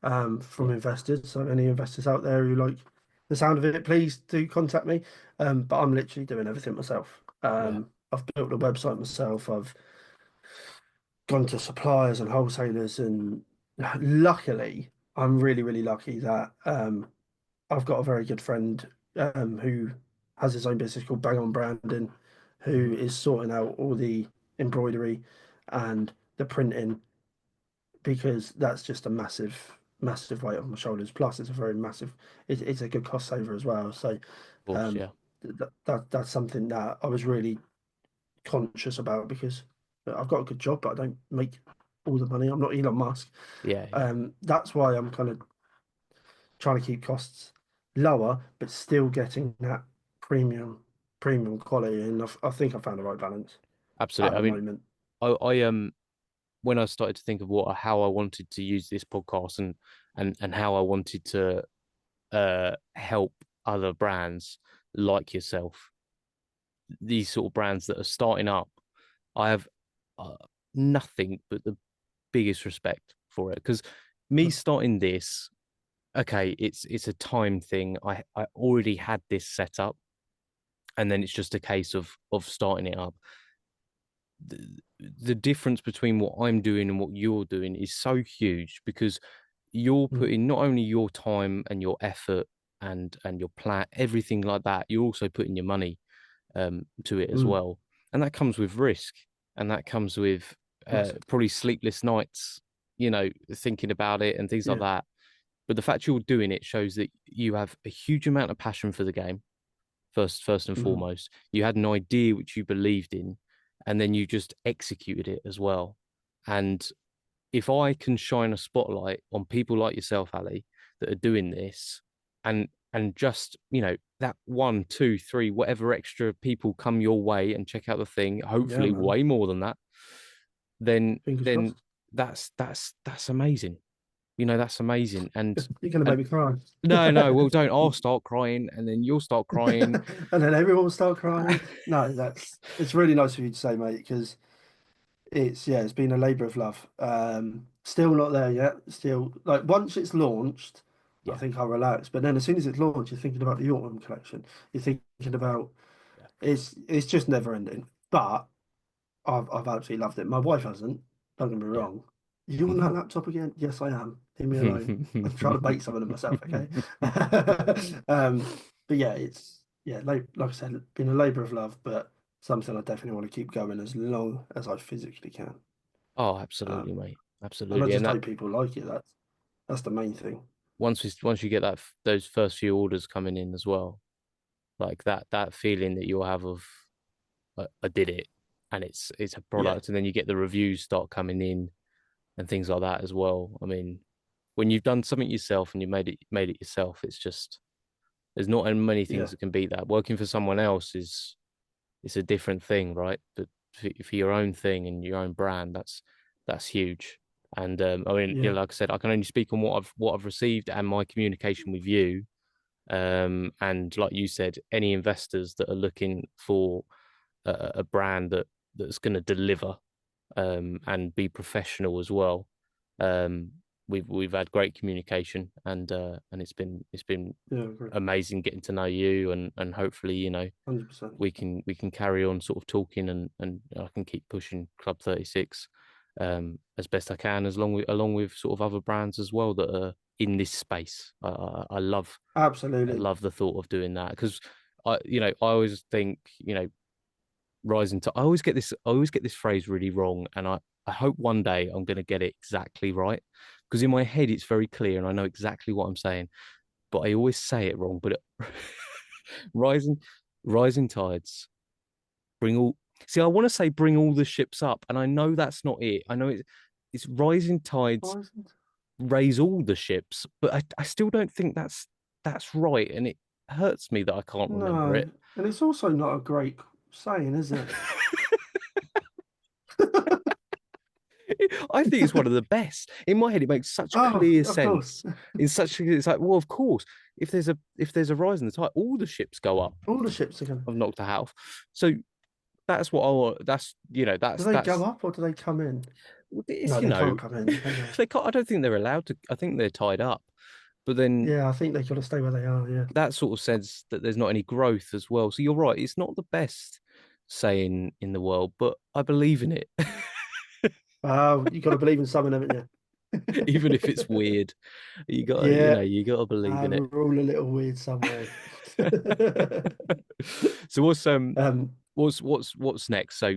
from yeah, investors. So any investors out there who like the sound of it, please do contact me. But I'm literally doing everything myself. yeah, I've built a website myself. I've gone to suppliers and wholesalers, and luckily, I'm really, really lucky that I've got a very good friend who has his own business called Bang On Branding. who Mhm. is sorting out all the embroidery and the printing because that's just a massive weight on my shoulders. Plus, it's a very massive, it's a good cost saver as well. So, Of course, um, yeah. that's something that I was really conscious about because I've got a good job, but I don't make all the money. I'm not Elon Musk. Yeah, yeah. That's why I'm kind of trying to keep costs lower, but still getting that premium premium quality. And I think I found the right balance at Absolutely. I the mean, moment. I when I started to think of what how I wanted to use this podcast and how I wanted to help other brands like yourself, these sort of brands that are starting up, I have uh, nothing but the biggest respect for it because me Mm, starting this, okay, it's a time thing. I already had this set up, and then it's just a case of starting it up. The difference between what I'm doing and what you're doing is so huge because you're mm, putting not only your time and your effort and your plan, everything like that, you're also putting your money to it as mm, well. And that comes with risk, and that comes with massive. probably sleepless nights, thinking about it and things like Yeah. that. But the fact you're doing it shows that you have a huge amount of passion for the game. First and Mm, foremost, you had an idea which you believed in, and then you just executed it as well. And if I can shine a spotlight on people like yourself, Ali, that are doing this, and just that one, two, three, whatever extra people come your way and check out the thing, yeah, hopefully man. way more than that, then Fingers then crossed. that's amazing. That's amazing. You're gonna And make me cry. no, well, don't. I'll start crying, and then you'll start crying. And then everyone will start crying. No, that's it's really nice of you to say, mate, because it's been a labour of love. Still not there yet. Still like once it's launched, I Yeah, think I'll relax. But then as soon as it's launched, you're thinking about the autumn collection. You're thinking about yeah. it's just never ending. But I've absolutely loved it. My wife hasn't. Don't get me Yeah. wrong. You on that laptop again? Yes, I am. Leave me alone. I'm trying to bake some of them myself. Okay. But yeah, like I said, it's been a labour of love, but something I definitely want to keep going as long as I physically can. Oh, absolutely, Um, mate. and I Absolutely. And just that hope people like it. That's the main thing. once you get those first few orders coming in as well, like that feeling that you'll have of I did it, and it's a Yeah, product, and then you get the reviews start coming in and things like that as well. I mean, when you've done something yourself and you made it yourself, it's just there's not many things yeah, that can beat that. Working for someone else is it's a different thing, right? But for your own thing and your own brand, that's huge. And I mean, yeah, like I said, I can only speak on what I've received and my communication with you. And like you said, any investors that are looking for a brand that's going to deliver and be professional as well. Um, we've had great communication and it's been yeah. I agree. amazing getting to know you and hopefully 100%. we can carry on sort of talking and I can keep pushing Club 36 as best I can as long with along with sort of other brands as well that are in this space. I Absolutely. love the thought of doing that because I always think rising to I always get this phrase really wrong and I hope one day I'm going to get it exactly right because in my head it's very clear and I know exactly what I'm saying but I always say it wrong but rising rising tides bring all see I want to say bring all the ships up and I know that's not it I know it's rising tides Horizons? raise all the ships but I still don't think that's right and it hurts me that I can't remember No, it. and it's also not a great saying, is it? I think it's one of the best. In my head, it makes such Oh, clear of course. sense. It's like, well, of course, if there's a rise in the tide, all the ships go up. All the ships are going. I've knocked a half. So that's what I want. That's Do they go that's up or do they come in? it's No, they can't come in, can they? they can't. I don't think they're allowed to. I think they're tied up. But then Yeah, I think they got to stay where they are. Yeah. that sort of says that there's not any growth as well. So you're right. It's not the best saying in the world, but I believe in it, Oh, you got to believe in something, haven't even if it's you? weird. You got to, Yeah, you got to believe in it. we're all a little weird some way. So what's Um, What's next? So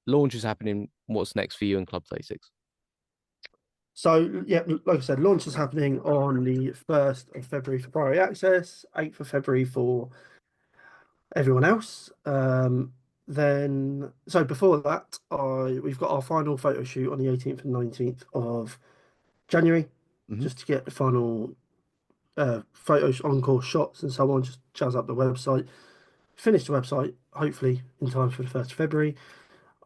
launch is happening. What's next for you and Club 36? So yeah, like I said, launch is happening on the 1st of February for Priority Access, 8th of February for everyone else. Then so before that, I we've got our final photo shoot on the 18th and 19th of January, Hmm. just to get the final photos, encore shots, and so on. Just jazz up the website, finish the website, hopefully in time for the 1st of February.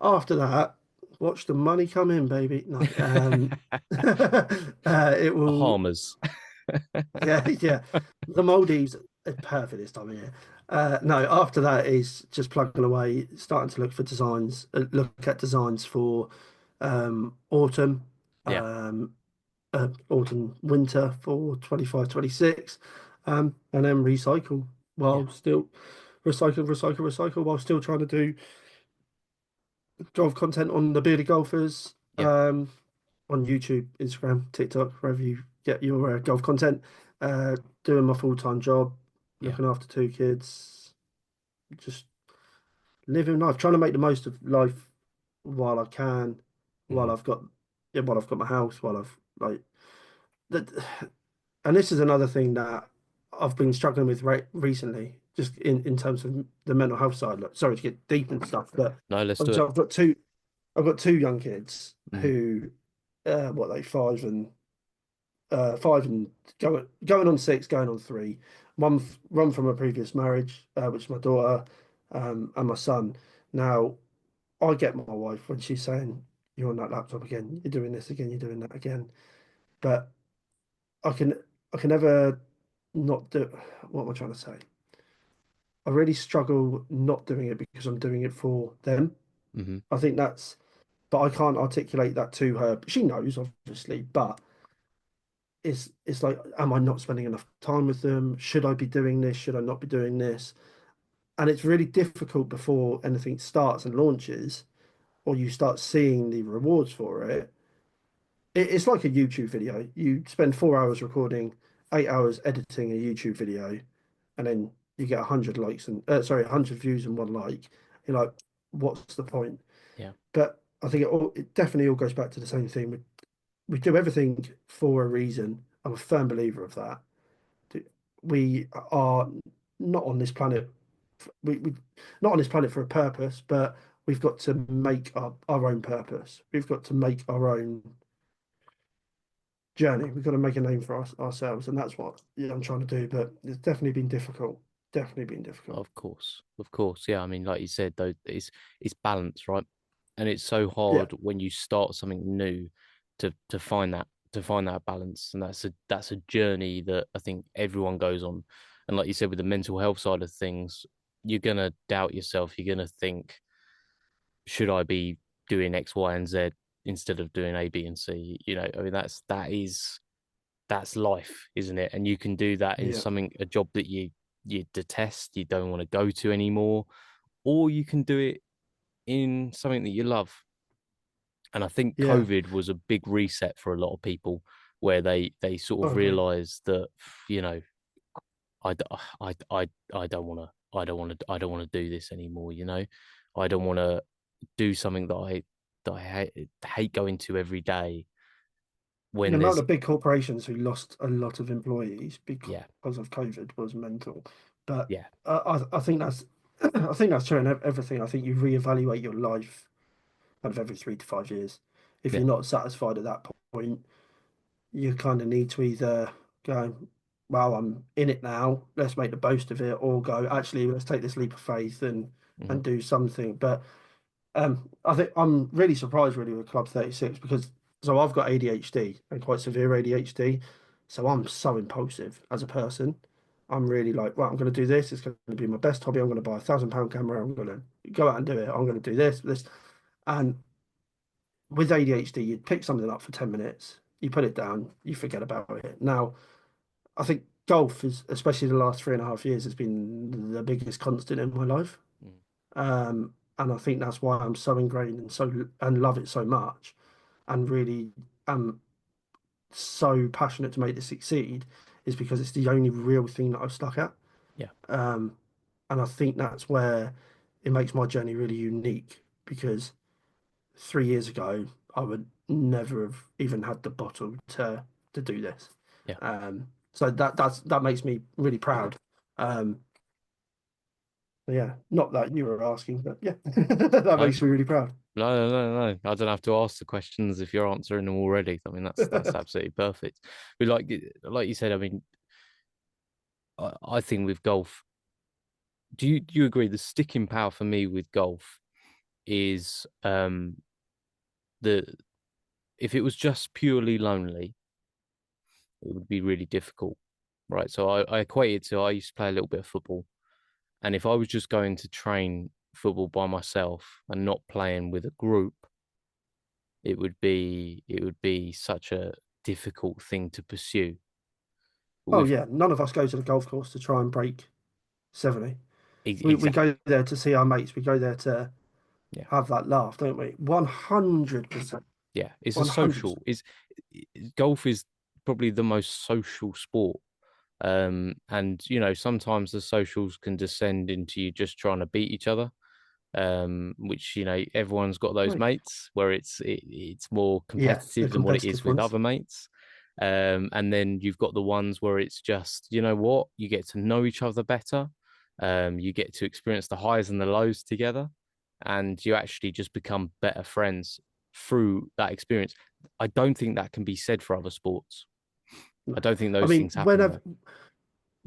After that, watch the money come in, baby. No, it will. Bahamas. Yeah, yeah. The Maldives are perfect this time of year. No, after that is just plugging away, starting to look for designs, look at designs for autumn, Yeah, winter for 25, 26, and then recycle yeah, while still recycle while still trying to do golf content on the Bearded Golfers, yeah, on YouTube, Instagram, TikTok, wherever you get your golf content. Uh, Doing my full-time job, yeah. looking after two kids, just living life, trying to make the most of life while I can, while Hmm. I've got, yeah, while I've got my house, while I've like that. And this is another thing that I've been struggling with recently, just in terms of the mental health side. Like, sorry to get deep and stuff, but No, let's do obviously it. I've got two young kids Hmm. who, what are they, five and going on six, going on three. One from a previous marriage, which is my daughter, and my son. Now, I get my wife when she's saying, "You're on that laptop again. You're doing this again. You're doing that again." But I can I can never not do. What am I trying to say? I really struggle not doing it because I'm doing it for them. Hmm. I think that's, but I can't articulate that to her. She knows, obviously, but it's like, am I not spending enough time with them? Should I be doing this? Should I not be doing this? And it's really difficult before anything starts and launches, or you start seeing the rewards for it. It's like a YouTube video. You spend 4 hours recording, 8 hours editing a YouTube video, and then you get 100 likes and 100 views and one like. You're like, what's the point? Yeah, But I think it definitely all goes back to the same thing. We do everything for a reason. I'm a firm believer of that. We are not on this planet. We not on this planet for a purpose, but we've got to make our own purpose. We've got to make our own journey. We've got to make a name for ourselves, and that's what, yeah, I'm trying to do. But it's definitely been difficult. Definitely been difficult. of course, of course. Yeah, I mean, like you said, though, it's balance, right? And it's so Yeah, hard when you start something new to find that balance, and that's a journey that I think everyone goes on. And like you said, with the mental health side of things, you're gonna doubt yourself. You're gonna think, should I be doing X, Y, and Z instead of doing A, B, and C? You know, I mean, that's life, isn't it? And you can do that in yeah, something, a job that you detest, you don't want to go to anymore, or you can do it in something that you love. And I think yeah. COVID was a big reset for a lot of people, where they sort I of agree. realized that, you know, I I don't want to I don't want to do this anymore. You know, I don't want to do something that I hate going to every day The when amount there's of big corporations who lost a lot of employees yeah, because of COVID was mental. But yeah, I think that's I think that's true in everything. I think you reevaluate your life kind of every 3 to 5 years. If yeah, you're not satisfied at that point, you kind of need to either go, well, I'm in it now, let's make the most of it, or go, actually, let's take this leap of faith mhm, and do something. But I think I'm really surprised really with Club 36 because so I've got ADHD and quite severe ADHD. So I'm so impulsive as a person. I'm really like, right, I'm going to do this. It's going to be my best hobby. I'm going to buy £1,000 camera. I'm going to go out and do it. I'm going to do this. And with ADHD, you pick something up for 10 minutes, you put it down, you forget about it. Now, I think golf is, especially the last 3.5 years, has been the biggest constant in my life. mm, And I think that's why I'm so ingrained and love it so much, and really am so passionate to make this succeed, is because it's the only real thing that I've stuck at. yeah, Um, and I think that's where it makes my journey really unique because 3 years ago I would never have even had the bottle to do this. Yeah. So that makes me really proud. Um, yeah, not that you were asking, but yeah, that No, makes me really proud. no. I don't have to ask the questions if you're answering them already. I mean, that's absolutely perfect. But like you said, I mean, I think with golf, do you agree the sticking power for me with golf is the if it was just purely lonely, it would be really difficult, right? So I equate it to I used to play a little bit of football, and if I was just going to train football by myself and not playing with a group, it would be such a difficult thing to pursue. But Oh with yeah, none of us go to the golf course to try and break 70. We exactly, go there to see our mates. We go there to yeah, have that laugh, don't we? 100%. yeah, it's a 100%. social. Is golf is probably the most social sport. And sometimes the socials can descend into you just trying to beat each other. Which everyone's got those Right. mates where it's more Yeah, the competitive than what it is competitive with ones. other mates. And then you've got the ones where it's just, you know what, you get to know each other better. You get to experience the highs and the lows together, and you actually just become better friends through that experience. I don't think that can be said for other sports. I No. don't think I those mean, things happen there.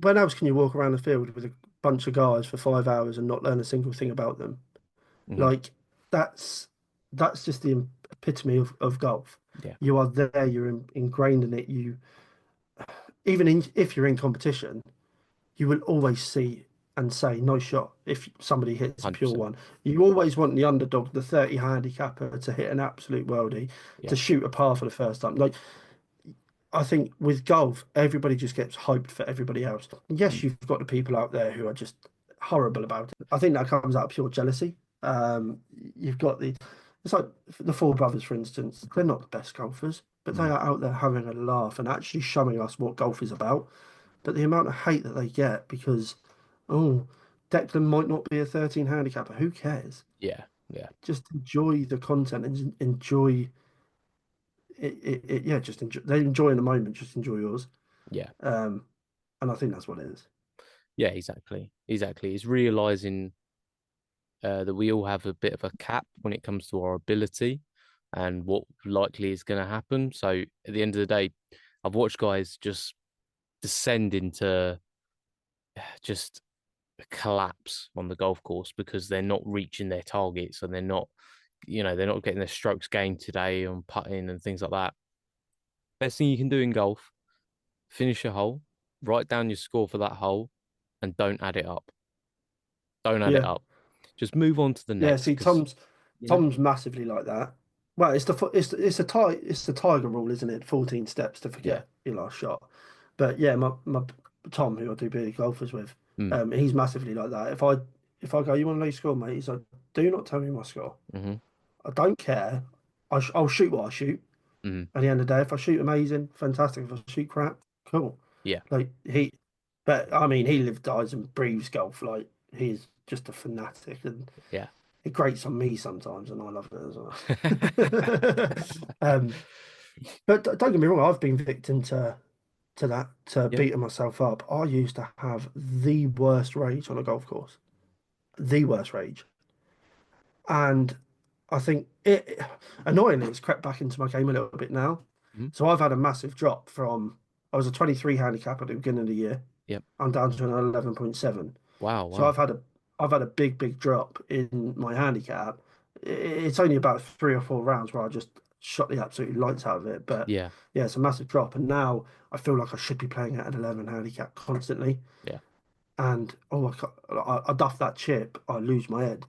when else can you walk around the field with a bunch of guys for 5 hours and not learn a single thing about them? Mhm. Like that's that's just the epitome of golf. Yeah, You are there, you're ingrained in it. You if you're in competition, you will always see and say no shot if somebody hits a pure 100%. one. You always want the underdog, the 30 handicapper, to hit an absolute worldie, to Yeah. shoot a par for the first time. Like I think with golf, everybody just gets hyped for everybody else. Mm. Yes, you've got the people out there who are just horrible about it. I think that comes out of pure jealousy. You've got it's like the four brothers, for instance. They're not the best golfers, but they Mm. are out there having a laugh and actually showing us what golf is about. But the amount of hate that they get because, oh, Declan might not be a 13 handicapper. Who cares? Yeah. Yeah. Just enjoy the content and enjoy it. Yeah, just enjoy. They enjoy in the moment. Just enjoy yours. Yeah. Um, and I think that's what it is. Yeah, exactly. Exactly. It's realizing that we all have a bit of a cap when it comes to our ability and what likely is going to happen. So at the end of the day, I've watched guys just descend into just a collapse on the golf course because they're not reaching their targets and they're not getting their strokes gained today on putting and things like that. Best thing you can do in golf, finish a hole, write down your score for that hole, and don't add it up. Don't add it Yeah, up. Just move on to the yeah. next See, because you know. Tom's massively like that. Well, it's the Tiger rule, isn't it? 14 steps to Yeah. forget your last shot. But yeah, my Tom, who I do beer golfers with, Mm, he's massively like that. If I go, you want to know your score, mate? He's like, do not tell me my score. hmm I don't care. I'll shoot what I shoot. mm, At the end of the day, if I shoot amazing, fantastic. If I shoot crap, cool. yeah. Like but I mean, he lives, dies, and breathes golf. Like he's just a fanatic, and Yeah. it grates on me sometimes, and I love it as well. But don't get me wrong, I've been victim to that, to Yeah. beating myself up. I used to have the worst rage on a golf course, the worst rage, and I think annoyingly it's crept back into my game a little bit now. Mhm. So I've had a massive drop from I was a 23 handicap at the beginning of the year. Yep. I'm down to an 11.7. Wow. So Wow. I've had a big drop in my handicap. It's only about 3 or 4 rounds where I just shot the absolute lights out of it. But Yeah. yeah, it's a massive drop. And now I feel like I should be playing at an 11 handicap constantly. Yeah. And I duff that chip, I lose my head.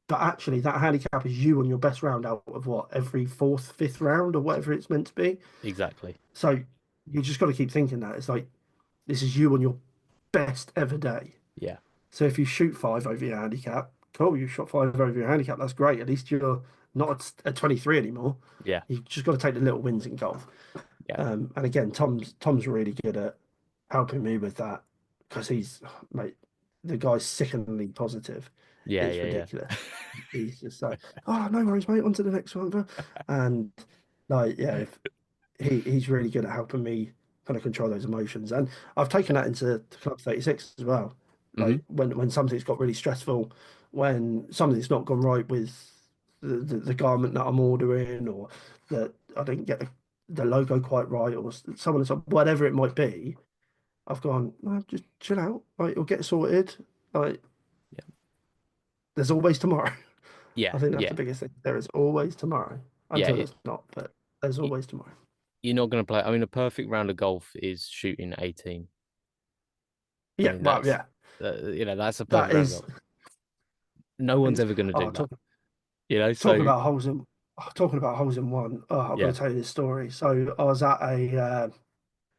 But actually, that handicap is you on your best round out of what, every fourth, fifth round or whatever it's meant to be. Exactly. So you just got to keep thinking that. It's like, this is you on your best ever day. Yeah. So if you shoot five over your handicap, cool, you shot five over your handicap. That's great. At least you're not at 23 anymore. Yeah. You've just got to take the little wins in golf. Yeah. And again, Tom's really good at helping me with that because mate. the guy's sickeningly positive. Yeah, It's yeah, ridiculous. He's just like, oh, no worries, mate. On to the next one, bro. And like, yeah, if he's really good at helping me kind of control those emotions. And I've taken that into Club 36 as well. yeah. Like when something's got really stressful, when something's not gone right with the garment that I'm ordering, or that I didn't get the logo quite right, or someone, whatever it might be, I've gone, no, just chill out. Like, it'll get sorted. Like, Yeah. there's always tomorrow. Yeah, I think that's the yeah, biggest thing. There is always tomorrow yeah. until there's not, but there's Y- always tomorrow. You're not going to play. I mean, a perfect round of golf is shooting 18. I Yeah, mean, well, that's yeah, that's a that perfect round of is. golf. No one's It's ever going to oh, do that. You know, talking so about holes in talking about holes in one. Oh, I've got yeah. to tell you this story. So I was at a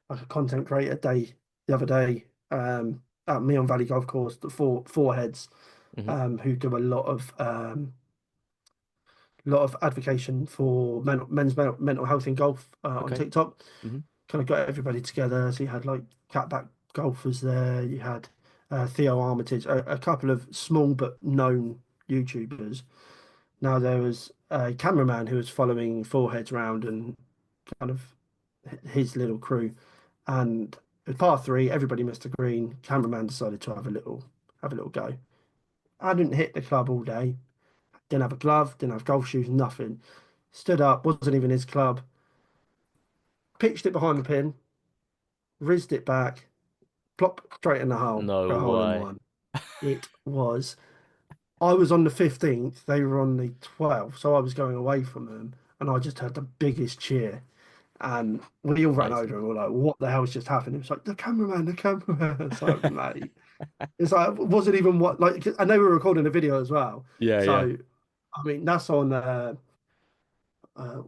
like a content creator day the other day at Meon Valley Golf Course, the four heads Hmm. who do a lot of advocacy for mental health in golf on Okay. TikTok. Hmm. Kind of got everybody together. So you had like Catback golfers there. You had Theo Armitage, a couple of small but known YouTubers. Now there was a cameraman who was following Foreheads round and kind of his little crew. And at par three, everybody missed a green. Cameraman decided to have a little go. I didn't hit the club all day. Didn't have a glove. Didn't have golf shoes. Nothing. Stood up. Wasn't even his club. Pitched it behind the pin. Rizzed it back. Plop straight in the hole for No a hole in way. one. It was. I was on the 15th. They were on the 12th, so I was going away from them, and I just had the biggest cheer. And we all ran Amazing. over and were like, what the hell's just happened? It was like, the cameraman, the cameraman. It's like, mate. It's like, it wasn't even what, like, and they were recording a video as well. Yeah, yeah. So, I mean, that's on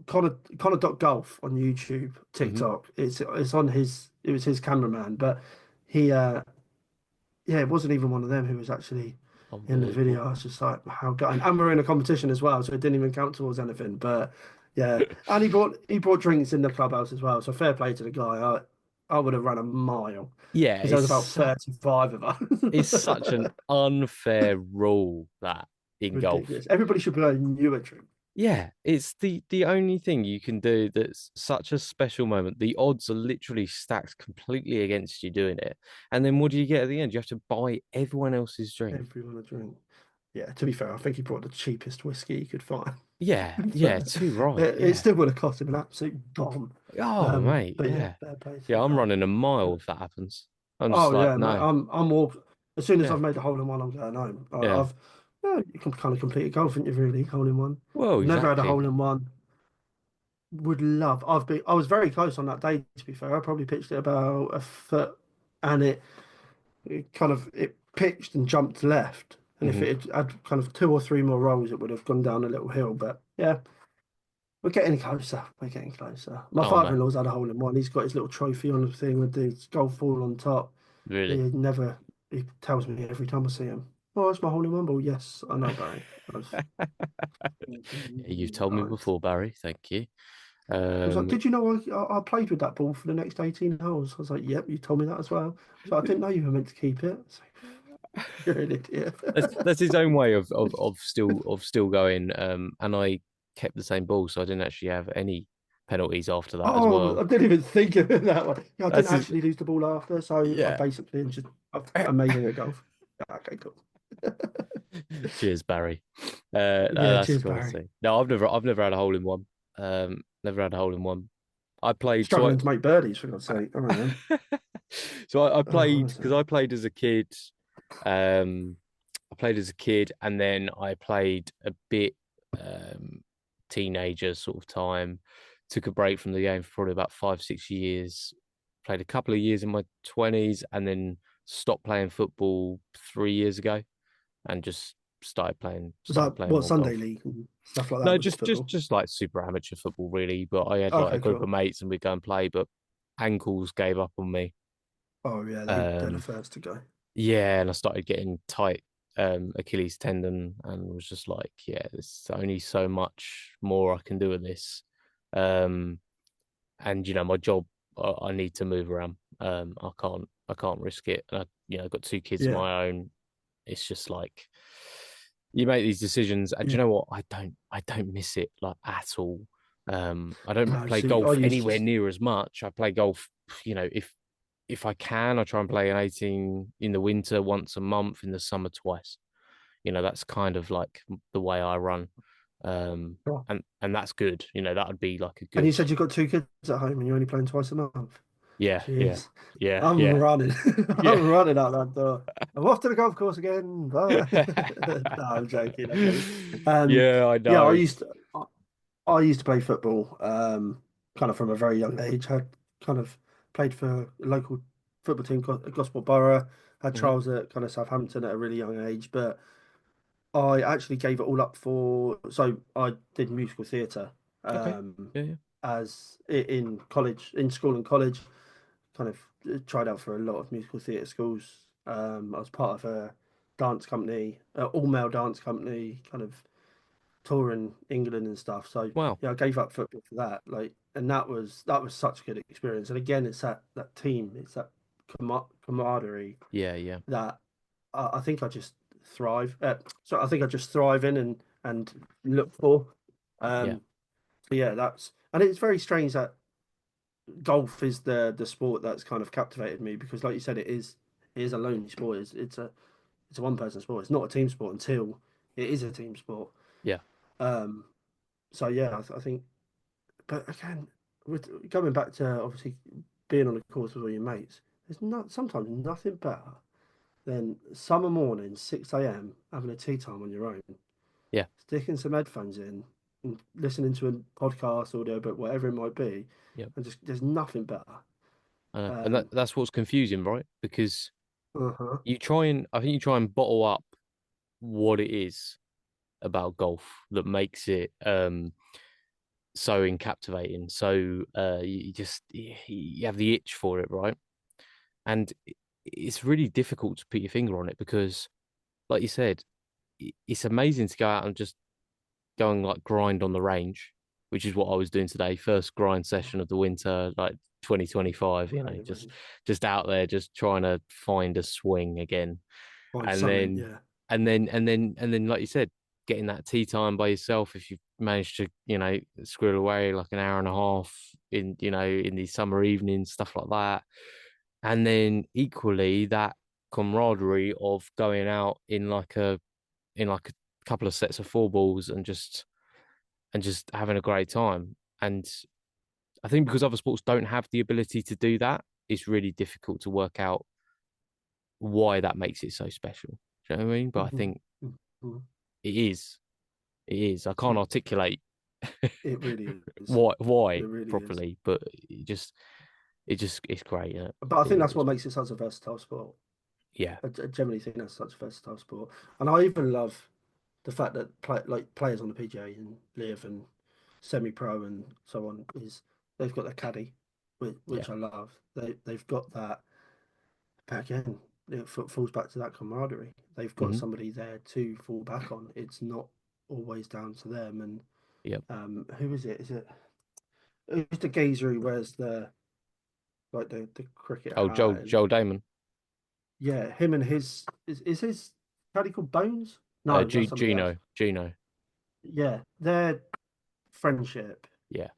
Connor.golf on YouTube, Hmm. TikTok. It's on it was his cameraman, but he, yeah, it wasn't even one of them who was actually in the Unbelievable. video. I was just like, how good. And we're in a competition as well, so it didn't even count towards anything. But yeah, and he brought drinks in the clubhouse as well. So fair play to the guy. I would have run a mile Yeah, because there was about 35 of it's such an us. unfair rule that in golf. Ridiculous. Everybody should be a newer drink. Yeah, it's the only thing you can do that's such a special moment. The odds are literally stacked completely against you doing it. And then what do you get at the end? You have to buy everyone else's drink. Everyone a drink. Yeah, to be fair, I think he brought the cheapest whiskey he could find. Yeah, yeah, But too right. it Yeah. still would have cost him an absolute bomb. Oh, mate, But yeah, yeah. fair play to Yeah, the I'm guy. running a mile if that happens. I'm just Oh like, yeah, mate. no. I'm all as soon as Yeah, I've made the hole in one, I'm going home. yeah. I've yeah, you can kind of complete a golf, haven't you? Really, hole in one. Well, I've never had a exactly. hole in one. Would love. I was very close on that day. To be fair, I probably pitched it about a foot, and it pitched and jumped left. And if Hmm. it had kind of two or three more rolls, it would have gone down a little hill. But yeah, we're getting closer. We're getting closer. My Oh, man, father-in-law's had a hole in one. He's got his little trophy on the thing with the golf ball on top. He really. never. He tells me every time I see him. Oh, it's my hole in one ball. Yes, I know, Barry. I've, Yeah, you've told me right. before, Barry. Thank you. He was like, Um, "Did you know I played with that ball for the next 18 holes?" I was like, "Yep, you told me that as well." So I didn't know you were meant to keep it. So, you're an idiot. that's his own way of still going. And I kept the same ball, so I didn't actually have any penalties after that as Oh, well. I didn't even think of it that way. Yeah, I That's didn't his, actually lose the ball after, so I yeah. basically am just amazing at golf. Okay, cool. Cheers, Barry. Yeah, That's cheers, Barry. quality. No, I've never had a hole in one. Never had a hole in one. I played so Struggling to make birdies, for God's sake. All right, then. I so I Oh, played because honestly. I played as a kid. Um, I played as a kid, and then I played a bit teenager sort of time. Took a break from the game for probably about 5, 6 years. Played a couple of years in my 20s, and then stopped playing football 3 years ago, and just Was started that playing what more Sunday golf. League and stuff like that? No, Was it just just football? just like super amateur football, really. But I had like a Okay, group of cool. mates, and we'd go and play. But ankles gave up on me. Oh yeah, they're the Um, first to go. yeah, and I started getting tight Achilles tendon, and was just like, yeah, there's only so much more I can do with this. Um, and my job, I need to move around. I can't risk it. And I've got two kids of Yeah. my own. it's just like you make these decisions, and do you Yeah. know what? I don't miss it like at all. I don't No, play see, I golf used to. anywhere near as much. I play golf, if I can, I try and play an 18 in the winter once a month, in the summer twice. That's kind of like the way I run. Um, Oh. and that's good. That would be like a And you good, said you've got two kids at home and you're only playing twice a month. yeah, yeah, Jeez. yeah, I'm yeah, running. yeah. I'm running out that door. I'm off to the golf course again. Bye. No, I'm joking. I'm joking. Yeah, I Yeah, know. I used to play football, kind of from a very young age. Had kind of played for a local football team, Gosport Borough. Had Mhm. trials at kind of Southampton at a really young age, but I actually gave it all up for. So I did musical theatre, Okay. um, Yeah, yeah. in college, in school and college. Kind of tried out for a lot of musical theatre schools. I was part of a dance company, all male dance company, kind of touring England and stuff. So Wow. yeah, I gave up football for that. Like, and that was such a good experience. And again, it's that team, it's that camaraderie Yeah, yeah, that I think I just thrive. So I think I just thrive in and look for. yeah, Um, so yeah, and it's very strange that golf is the sport that's kind of captivated me because, like you said, it is a lonely sport. It's a one person sport. It's not a team sport until it is a team sport. yeah, Um, so yeah, I think. But again, with going back to obviously being on a course with all your mates, there's not sometimes nothing better than summer morning, 6 a.m., having a tea time on your own, yeah. sticking some headphones in and listening to a podcast, audiobook, whatever it might be, Yeah. and just there's nothing better. I know. And Um, that's what's confusing, right? Because uh-huh. I think you try and bottle up what it is about golf that makes it so captivating. So you just you have the itch for it, right? And it's really difficult to put your finger on it because, like you said, it's amazing to go out and just go and like grind on the range, which is what I was doing today. First grind session of the winter, like 2025. Right, Just out there, just trying to find a swing again, find and something, then yeah. like you said, getting that tea time by yourself if you manage to squirrel away like an hour and a half in these summer evenings, stuff like that. And then equally that camaraderie of going out in like a couple of sets of four balls and just having a great time. And I think because other sports don't have the ability to do that, it's really difficult to work out why that makes it so special. Do you know what I mean? But I Hmm. think Hmm. it is. It is. I can't It, articulate it really is. why It really is. properly, but it's great. Yeah, But I think it that's is. what makes it such a versatile sport. Yeah, I generally think that's such a versatile sport, and I even love the fact that players on the PGA and live and semi-pro and so on is they've got their caddy, yeah. which I love. They've got that. But again, it falls back to that camaraderie. They've got Hmm. somebody there to fall back on. It's not always down to them. And Yep. who is it? Is it who's the geezer who wears the cricket Oh, hat? And Joel Damon, yeah, him and is his caddy called Bones? No, that's somebody else. Gino. Yeah, their friendship Yeah,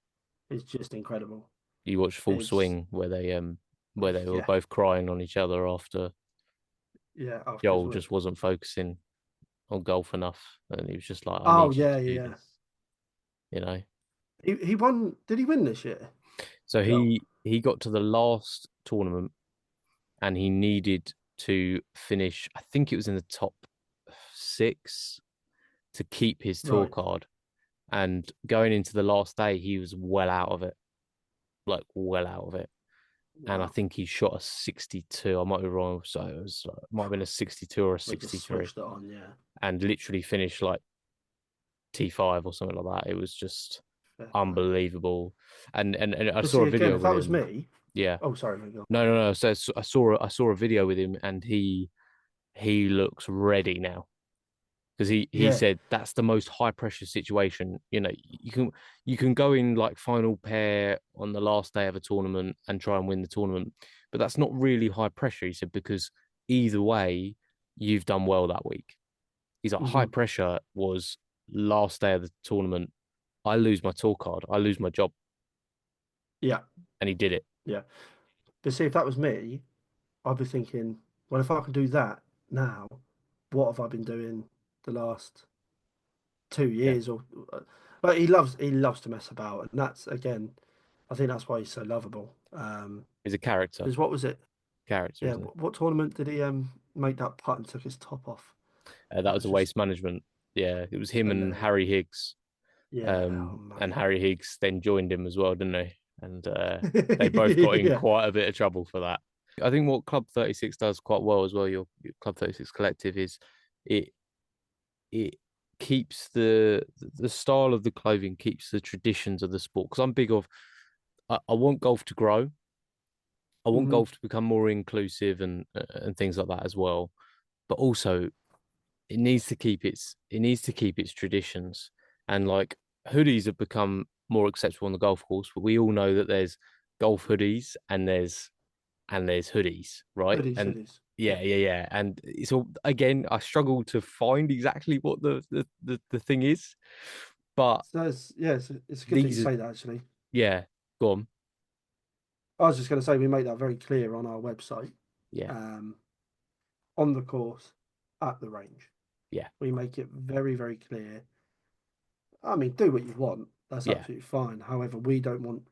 is just incredible. you watched Full It's Swing where they were yeah, both crying on each other after yeah. After his Joel win. just wasn't focusing on golf enough, and he was just like, "I Oh need you to yeah, do yeah, yeah. this," you know. He won. Did he win this year? So Joel. he got to the last tournament and he needed to finish. I think it was in the top six to keep his tour Right. card. And going into the last day, he was well out of it, like well out of it. And I Wow. think he shot a 62. I might be wrong. So it might have been a 62 or a They just 63 switched it on. Yeah. and literally finished like T5 or something like that. It was just Fair play. unbelievable. And I But saw see, a again, video if with that was him. me, Yeah. oh, sorry, mate, go on. No, no, no. So I saw a video with him and he looks ready now because he Yeah, said that's the most high pressure situation. You can go in like final pair on the last day of a tournament and try and win the tournament, but that's not really high pressure. He said because either way you've done well that week. He's like, high Hmm. pressure was last day of the tournament. I lose my tour card. I lose my job. Yeah, And he did it. yeah. But see, if that was me, I'd be thinking, well, if I can do that now, what have I been doing the last two Yeah. years? Or like he loves to mess about, and that's again, I think that's why he's so lovable. He's a character. Because what was it? Character, Yeah, isn't it? what tournament did he make that putt and took his top off? That That was was a just waste management. Yeah. It was him and hilarious. Harry Higgs. Yeah, oh And mate. Harry Higgs then joined him as well, didn't they? And they both got in Yeah, quite a bit of trouble for that. I think what Club 36 does quite well as well, your Club 36 collective, is it it keeps the style of the clothing keeps the traditions of the sport. Because I'm big of I want golf to grow. I want hmm golf to become more inclusive and things like that as well. But also it needs to keep its traditions. And like hoodies have become more acceptable on the golf course, but we all know that there's golf hoodies and there's hoodies, right? hoodies, And hoodies. Yeah. yeah. And it's all again, I struggle to find exactly what the thing is, but So yeah, it's good that you these are say that actually. yeah, go on. I was just going to say we make that very clear on our website, Yeah, um, on the course, at the range. yeah, We make it very, very clear. I mean, do what you want. That's yeah, absolutely fine. However, we don't want.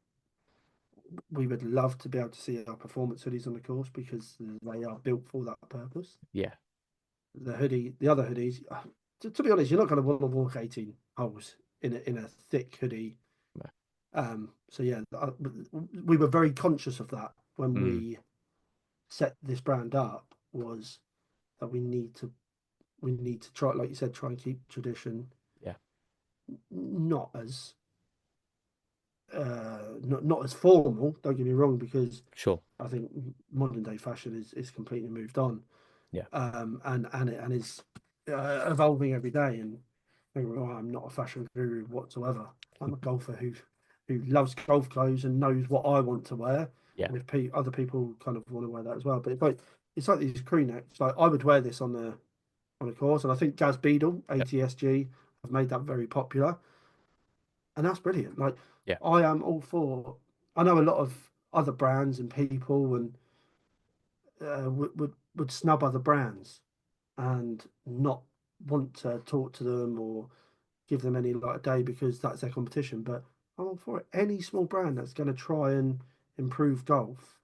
We would love to be able to see our performance hoodies on the course because they are built for that purpose. yeah, The other hoodies. To be honest, you're not going to want to walk 18 holes in a thick hoodie. So yeah, we were very conscious of that when mm, we set this brand up. Was that we need to try, like you said, try and keep tradition yeah, not as not as formal. Don't get me wrong, because sure, I think modern day fashion is completely moved on, yeah, and is evolving every day. And don't get me wrong, I'm not a fashion guru whatsoever. I'm a golfer who loves golf clothes and knows what I want to wear. yeah, And if other people kind of want to wear that as well, but it's like these crew necks. Like I would wear this on a course, and I think Gaz Beadle, yeah, ATSG, have made that very popular, and that's brilliant. Like yeah, I am all for. I know a lot of other brands and people, and would snub other brands and not want to talk to them or give them any light of day because that's their competition. But I'm all for it. Any small brand that's going to try and improve golf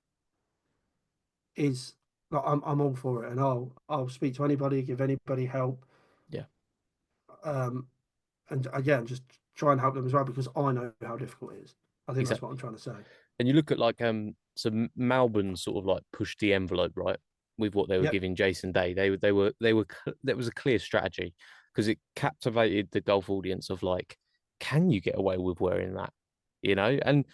is like I'm all for it, and I'll speak to anybody, give anybody help. yeah, Um, and again, just try and help them as well because I know how difficult it is. I think that's what I'm exactly. trying to say. And you look at like so Melbourne sort of like pushed the envelope, right, with what they were Yep, giving Jason Day. That was a clear strategy because it captivated the golf audience of like, can you get away with wearing that? You know, and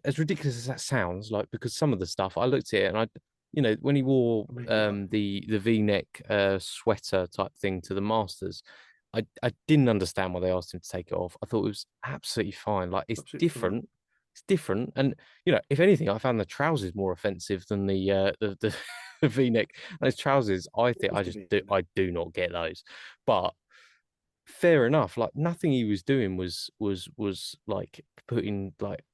as ridiculous as that sounds, like because some of the stuff I looked at it and when he wore I mean, the V-neck sweater type thing to the Masters, I didn't understand why they asked him to take it off. I thought it was absolutely fine. Like absolutely fine. it's different. And if anything, I found the trousers more offensive than the V-neck. And those trousers, I think Supposed to be, isn't it? I do not get those. But fair enough. Like nothing he was doing was like putting like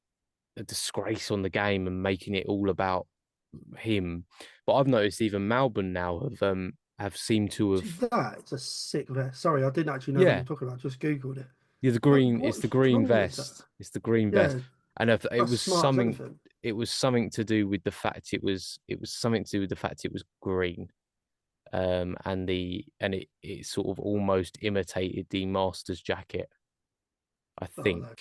a disgrace on the game and making it all about him. But I've noticed even Melbourne now have seemed to See have that? It's a sick vest. Sorry, I didn't actually know what you yeah. were talking about. Just googled it. Yeah, Like, it's the what's green wrong with that? vest. It's the green vest. Yeah, And if that's smart as anything. it was something to do with the fact it was something to do with the fact it was green. And it sort of almost imitated the Masters jacket, I Oh, think. they're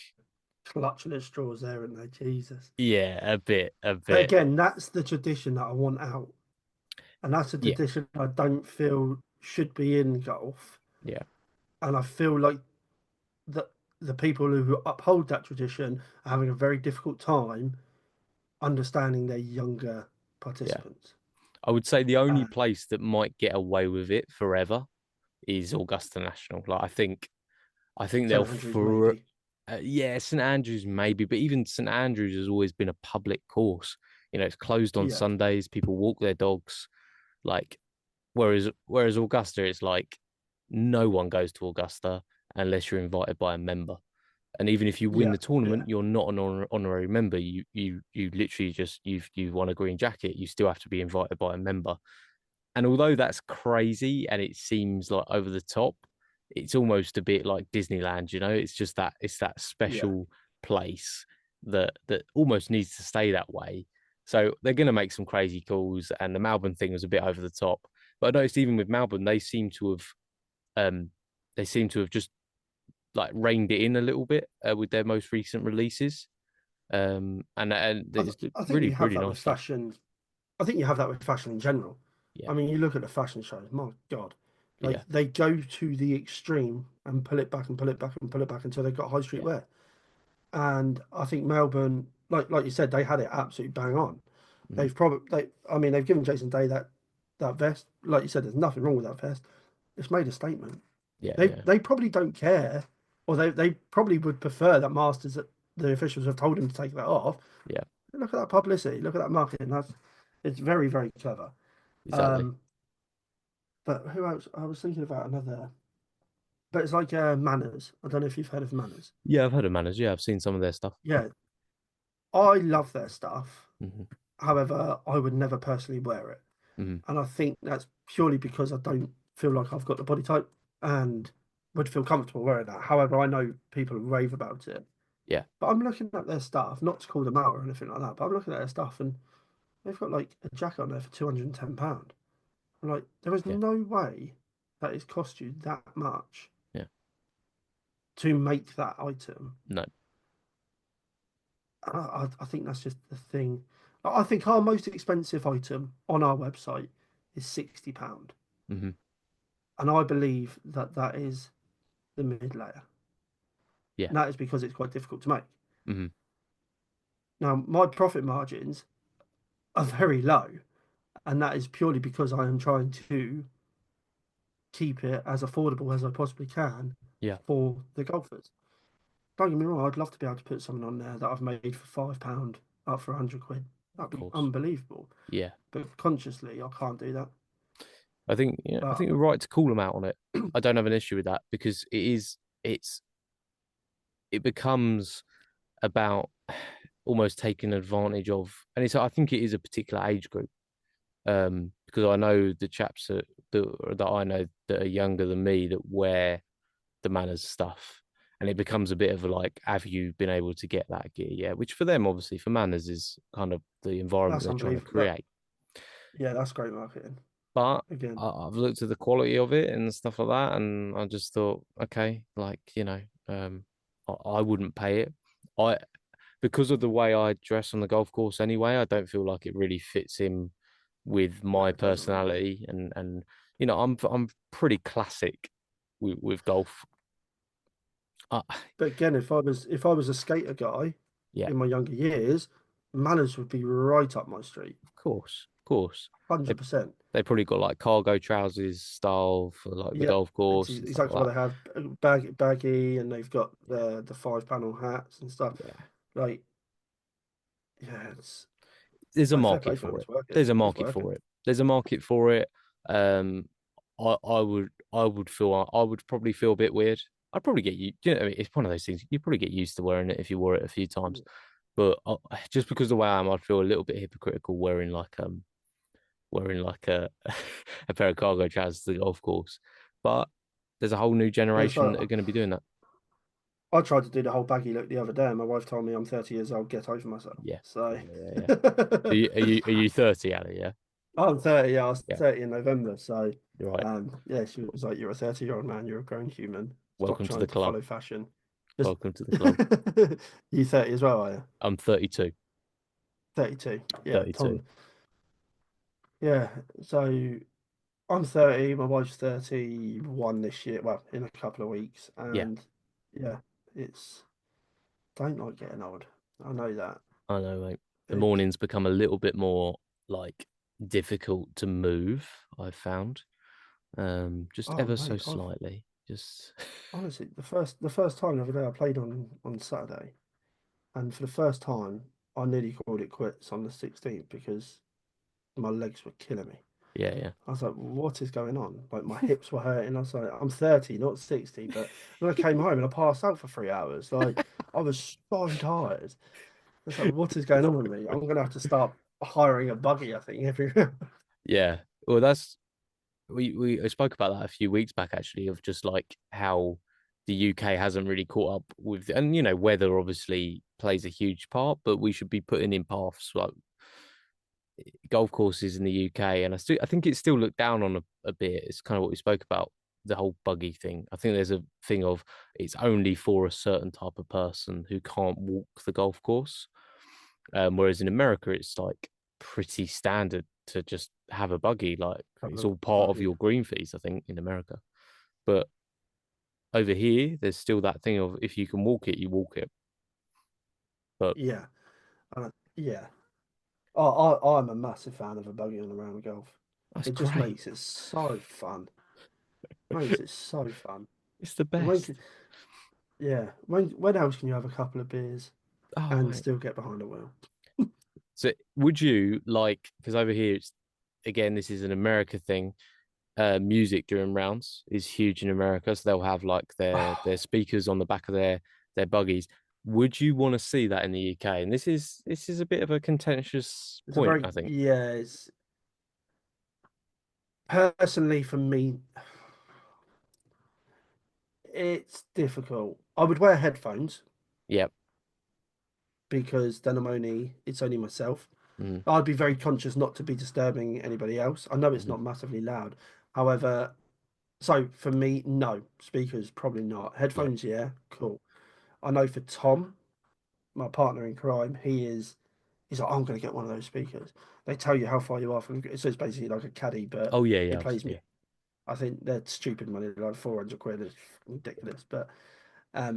clutching at straws there, aren't they? Jesus. Yeah, a But bit. again, that's the tradition that I want out, and that's a Yeah, tradition I don't feel should be in golf. yeah, And I feel like that the people who uphold that tradition are having a very difficult time understanding their younger yeah. participants. I would say the only Uh, place that might get away with it forever is Augusta National. Like I think St they'll Andrews, for maybe. yeah, St Andrews maybe, but even St Andrews has always been a public course. It's closed on Yeah, Sundays. People walk their dogs. Like Whereas Augusta, it's like no one goes to Augusta unless you're invited by a member. And even if you win Yeah, the yeah, tournament, you're not an honorary member. You literally just you've won a green jacket. You still have to be invited by a member. And although that's crazy and it seems like over the top, it's almost a bit like Disneyland, you know? It's just that it's that yeah, special place that almost needs to stay that way. So they're gonna make some crazy calls, and the Melbourne thing was a bit over the top. But I noticed even with Melbourne, um they seem to have just like reined it in a little bit with their most recent releases. And I, th it's I think really you have really that nice with stuff. fashion. I think you have that with fashion in general. Yeah, I mean, you look at the fashion shows, my God, yeah, like they go to the extreme and pull it back and pull it back and pull it back until they've got high street yeah, wear. And I think Melbourne, like you said, they had it absolutely bang on. mm, I mean, they've given Jason Day that vest. Like you said, there's nothing wrong with that vest. It's made a statement. yeah, They yeah, they probably don't care, or they probably would prefer that Masters that the officials have told him to take that off. yeah. Look at that publicity. Look at that marketing. It's very very clever. Exactly. Um, but who else? I was thinking about another. But it's like Manners. I don't know if you've heard of Manners. Yeah, I've heard of Manners. Yeah, I've seen some of their stuff. Yeah, I love their stuff. Hmm. However, I would never personally wear it. Hmm. And I think that's purely because I don't feel like I've got the body type and would feel comfortable wearing that. However, I know people rave about it. Yeah, But I'm looking at their stuff, not to call them out or anything like that, but I'm looking at their stuff and they've got like a jacket on there for £210. I'm like, there is yeah, no way that it's cost you that much yeah. to make that item. No. I think that's just the thing. I think our most expensive item on our website is £60. Hmm. And I believe that that is the mid layer. Yeah. And that is because it's quite difficult to make. Hmm. Now, my profit margins are very low, and that is purely because I am trying to keep it as affordable as I possibly can Yeah. for the golfers. Don't get me wrong, I'd love to be able to put something on there that I've made for £5 up for £100. Of That'd be course. unbelievable. Yeah. But consciously, I can't do that. I But think we're right to call them out on it. I don't have an issue with that because it becomes about almost taking advantage of, and I think it is a particular age group. Because I know the chaps that I know that are younger than me that wear the manners stuff. And it becomes a bit of a like, have you been able to get that gear? Yeah, which for them, obviously, for manners is kind of the environment that's they're trying to unbelievable. That create. Yeah, that's great marketing. But Again, I've looked at the quality of it and stuff like that, and I just thought, okay, like I wouldn't pay it. I Because of the way I dress on the golf course anyway, I don't feel like it really fits in with no, my it doesn't really. personality and I'm pretty classic with golf. Uh, But again, if I was a skater guy yeah, in my younger years, manners would be right up my street, of course. They 100%. they probably got like cargo trousers style for like the Yeah, golf it's course and stuff exactly like what they have. Baggy, and they've got that. the 5 panel hats and stuff. Yeah, yeah. Like, yeah, it's There's a like fair market play for them. for it. It's working. There's a It's market working. for it. There's a market for it. Um, I would probably feel a bit weird. I'd probably get you. You know, I mean, it's one of those things. You probably get used to wearing it if you wore it a few times. But just because of the way I am, I'd feel a little bit hypocritical wearing like a a pair of cargo trousers to the golf course. But there's a whole new Yeah, generation that are so going to be doing that. I tried to do the whole baggy look the other day, and my wife told me I'm 30 years old. Get over myself. Yeah, So yeah, yeah, yeah. Are you 30, Ali? Yeah, I'm 30. Yeah, I was yeah. 30 in November. So, You're right. yeah, she was like, "You're a 30-year-old man. You're a grown human. Stop Welcome to the trying to club. follow fashion." Just Welcome to the club. you 30 as well, are you? I'm 32. 32. Yeah, 32. Tom. Yeah. So I'm 30. My wife's 31 this year. Well, in a couple of weeks, Yeah, and yeah, it's don't like getting old. I know that. I know, mate. The It's mornings become a little bit more like difficult to move, I've found. Just oh ever so mate, I've slightly. Just honestly the first time the other day I played on Saturday. And for the first time, I nearly called it quits on the 16th because my legs were killing me. Yeah, yeah. I was like, what is going on? Like my hips were hurting. I was like, I'm 30, not 60. But then I came home and I passed out for 3 hours. Like I was so tired. I was like, what is going on with me? I'm gonna have to start hiring a buggy, I think, everywhere. Yeah. Well, that's we spoke about that a few weeks back actually, of just like how the UK hasn't really caught up with, and weather obviously plays a huge part, but we should be putting in paths like golf courses in the UK, and I think it's still looked down on a bit. It's kind of what we spoke about, the whole buggy thing. I think there's a thing of it's only for a certain type of person who can't walk the golf course. Whereas in America, it's like pretty standard to just have a buggy. Like Having it's a all part of buggy. your green fees, I think, in America. But over here, there's still that thing of if you can walk it, you walk it. But Yeah. Yeah. I'm a massive fan of a buggy on a round of golf. that's It just great. makes it so fun. Makes it so fun. It's the And when best. can, yeah, when else can you have a couple of beers Oh, and mate. still get behind a wheel? So would you like, because over here, it's again, this is an America thing. Music during rounds is huge in America, so they'll have like their Oh, speakers on the back of their buggies. Would you want to see that in the UK? And this is a bit of a contentious it's a point, very I think. yeah. It's personally for me, it's difficult. I would wear headphones Yep. because then it's only myself. Mm-hmm. I'd be very conscious not to be disturbing anybody else. I know it's Mm-hmm. not massively loud. However, so for me, no. Speakers, probably not. Yep. Headphones, yeah, cool. I know for Tom, my partner in crime, he's like, "Oh, I'm going to get one of those speakers. They tell you how far you are from, so it's basically like a caddy, but Oh yeah, it yeah, plays yeah, me. I think they're stupid money, like 400 quid. It's ridiculous. But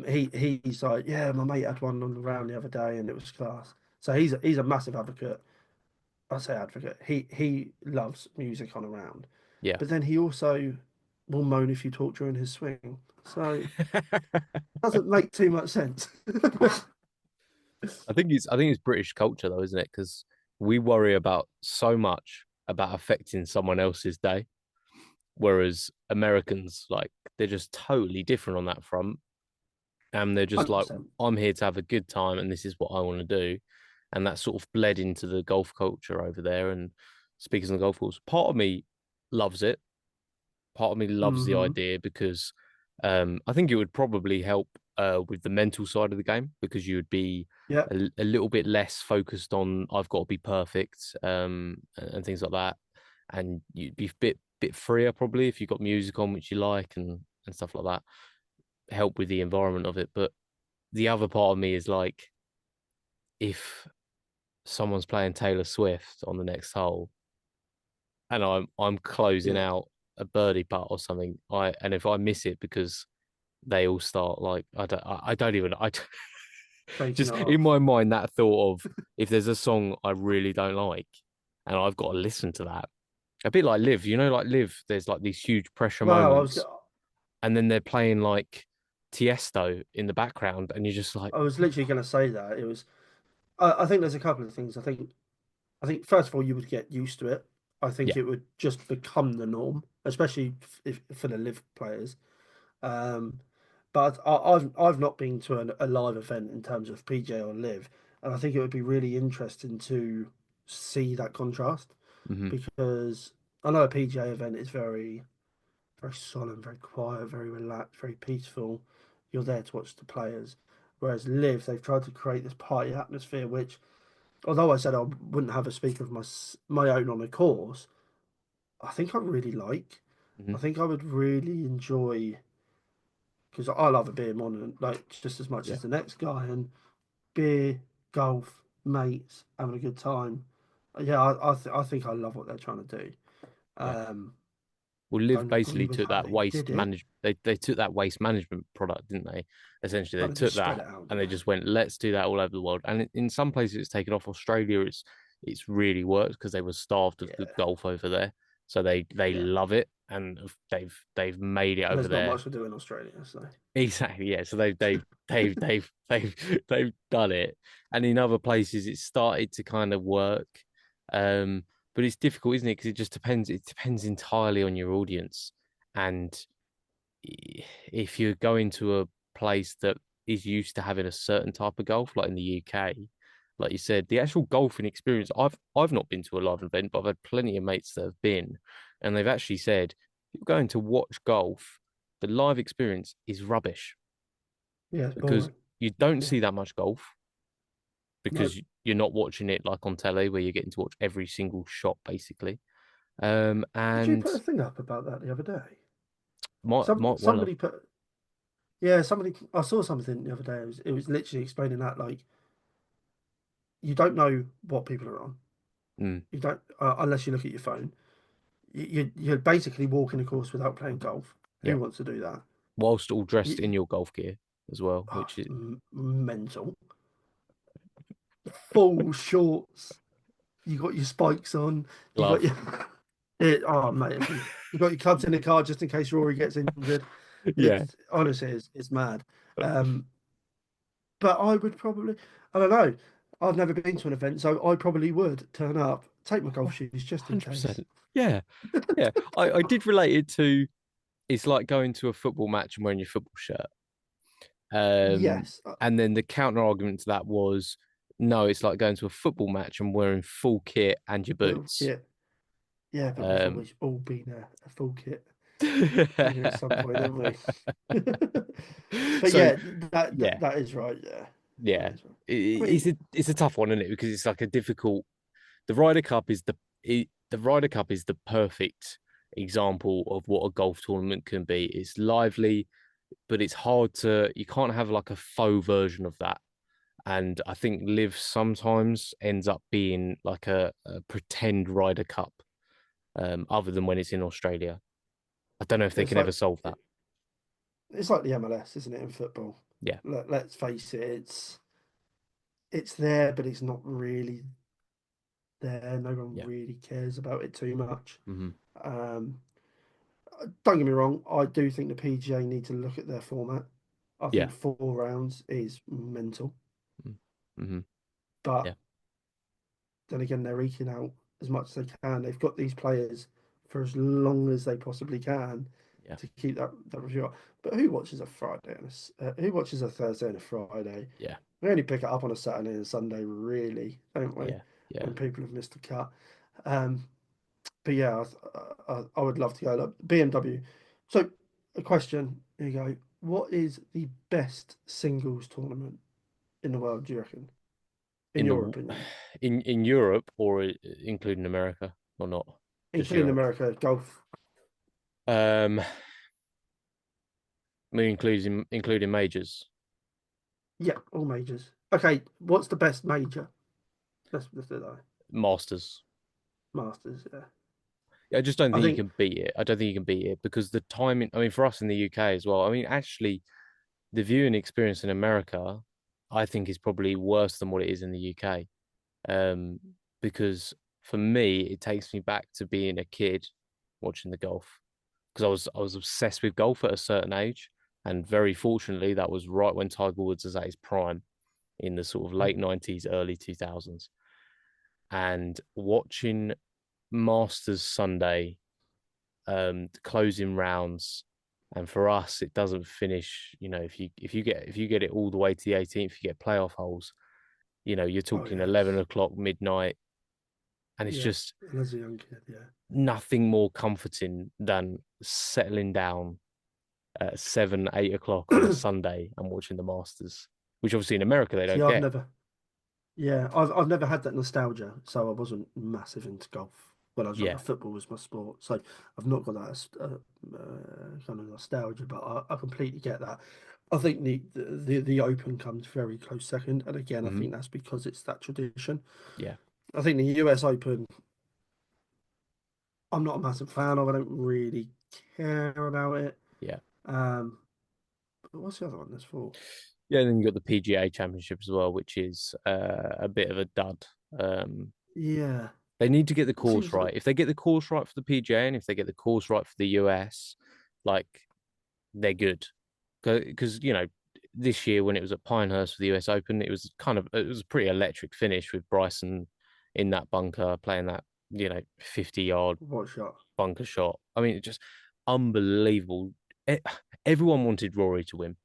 he's like, yeah, my mate had one on the round the other day and it was class. So he's a massive advocate. I say advocate. He loves music on a round, yeah. but then he also will moan if you talk during his swing. So it doesn't make too much sense. I think it's British culture though, isn't it? Because we worry about so much about affecting someone else's day, whereas Americans, like, they're just totally different on that front. And they're just like, 100%. I'm here to have a good time and this is what I want to do. And that sort of bled into the golf culture over there. And speaking of the golf course, part of me loves it. Part of me loves the Hmm. idea because I think it would probably help with the mental side of the game, because you would be Yeah, a little bit less focused on I've got to be perfect, and things like that. And you'd be a bit freer probably if you got music on which you like, and stuff like that. Help with the environment of it. But the other part of me is like, if someone's playing Taylor Swift on the next hole and I'm closing yeah, out a birdie putt or something, and if I miss it because they all start like I don't even taking it just in off. my mind that thought of, if there's a song I really don't like and I've got to listen to that, a bit like Live, like Live, there's like these huge pressure Wow, moments, and then they're playing like Tiesto in the background, and you're just like, I was literally going to say that it was. I think there's a couple of things. I think first of all you would get used to it. I yeah, think it would just become the norm, especially if for the live players. Um, but I've not been to a live event in terms of PJ or live, and I think it would be really interesting to see that contrast hmm because I know a PJ event is very solemn, very quiet, very relaxed, very peaceful. You're there to watch the players. Whereas live, they've tried to create this party atmosphere, which, although I said I wouldn't have a speaker of my own on a course, I think I really like. hmm I think I would really enjoy because I love a beer more than like just as much yeah, as the next guy, and beer, golf, mates, having a good time. Yeah, I think I love what they're trying to do. yeah. Um, Well, Liv don't agree basically with took how that they waste did it, manage. They took that waste management product, didn't they? Essentially, they but they took just spread that it out, and didn't they they? just went, let's do that all over the world. And in some places, it's taken off. Australia, it's really worked because they were starved of good Yeah, golf over there, so they yeah. love it, and they've made it over There's not there. much to do in Australia, so Exactly, yeah. So they've done it, and in other places, it's started to kind of work. but it's difficult, isn't it? Because it just depends. It depends entirely on your audience, and if you're going to a place that is used to having a certain type of golf, like in the UK, like you said, the actual golfing experience. I've not been to a live event, but I've had plenty of mates that have been, and they've actually said if you're going to watch golf, the live experience is rubbish Yeah, it's because boring. you don't Yeah, see that much golf no. because you're not watching it like on telly where you're getting to watch every single shot basically. Did you And put a thing up about that the other day? might want to. Somebody put, yeah, somebody. I saw something the other day. It was literally explaining that like you don't know what people are on. Mm, You don't unless you look at your phone. You're basically walking a course without playing golf. yeah, Who wants to do that? whilst all dressed You, in your golf gear as well, oh, which is mental. Full shorts. You got your spikes on. You got glove. your. Oh mate, you got your clubs in the car just in case Rory gets injured. Yeah, It's honestly, it's mad. But I would probably, I don't know. I've never been to an event, so I probably would turn up, take my golf shoes just in case. 100%. Yeah, yeah. I did relate it to it's like going to a football match and wearing your football shirt. Um, Yes, and then the counter argument to that was no, it's like going to a football match and wearing full kit and your full boots. kit. Yeah, but we've Um, always all been a full kit here at some point, haven't we? But so yeah, yeah, that is right. Yeah, that yeah. is right. I It's mean, a tough one, isn't it? Because it's like a difficult. The Ryder Cup is the Ryder Cup is the perfect example of what a golf tournament can be. It's lively, but it's hard to. You can't have like a faux version of that. And I think Live sometimes ends up being like a pretend Ryder Cup, other than when it's in Australia. I don't know if they it's can ever like solve that. it's like the MLS, isn't it, in football? Yeah, Let's face it, it's there, but it's not really there. No one yeah, really cares about it too much. hmm Um, don't get me wrong, I do think the PGA need to look at their format. I yeah, think 4 rounds is mental, mm-hmm. but Yeah, then again, they're eking out as much as they can. They've got these players for as long as they possibly can yeah, to keep that review up. But who watches a Friday and who watches a Thursday and a Friday? yeah, We only pick it up on a Saturday and Sunday, really, don't we? yeah, yeah. When people have missed a cut. Um, but yeah, I would love to go. Like, BMW. So, a question. Here you go. What is the best singles tournament in the world, do you reckon? In In your the opinion? in Europe or including America or not? Just Including Europe. America, golf. I mean, including majors, Yeah, all majors. Okay, what's the best major? Let's do that. Masters. Masters, yeah. I just don't I think you think can beat it. I don't think you can beat it because the timing. I mean, for us in the UK as well. I mean, actually, the viewing experience in America, I think, is probably worse than what it is in the UK. Um, because for me, it takes me back to being a kid watching the golf because I was obsessed with golf at a certain age, and very fortunately, that was right when Tiger Woods was at his prime in the sort of late mm, '90s, early 2000s, and watching Masters Sunday, the closing rounds. And for us, it doesn't finish. If you get it all the way to the 18th, you get playoff holes. You're oh talking yes. 11 o'clock midnight, and it's Yeah. just And as a young kid, yeah. nothing more comforting than settling down at 7, 8 o'clock on a Sunday and watching the Masters, which obviously in America they See, don't get. I've never had that nostalgia, so I wasn't massive into golf when I was younger. Yeah. Football was my sport, so I've not got that kind of nostalgia. But I completely get that. I think the Open comes very close second, and again, I hmm think that's because it's that tradition. Yeah. I think the US Open, I'm not a massive fan of. I don't really care about it. Yeah. Um, but what's the other one that's for? Yeah. And then you got the PGA Championship as well, which is a bit of a dud. Um, Yeah, they need to get the it course seems right. If they get the course right for the PGA and if they get the course right for the US, like they're good. Because this year when it was at Pinehurst for the US Open, it was a pretty electric finish with Bryson in that bunker playing that 50-yard What shot? bunker shot. I mean, just unbelievable. E- Everyone wanted Rory to win.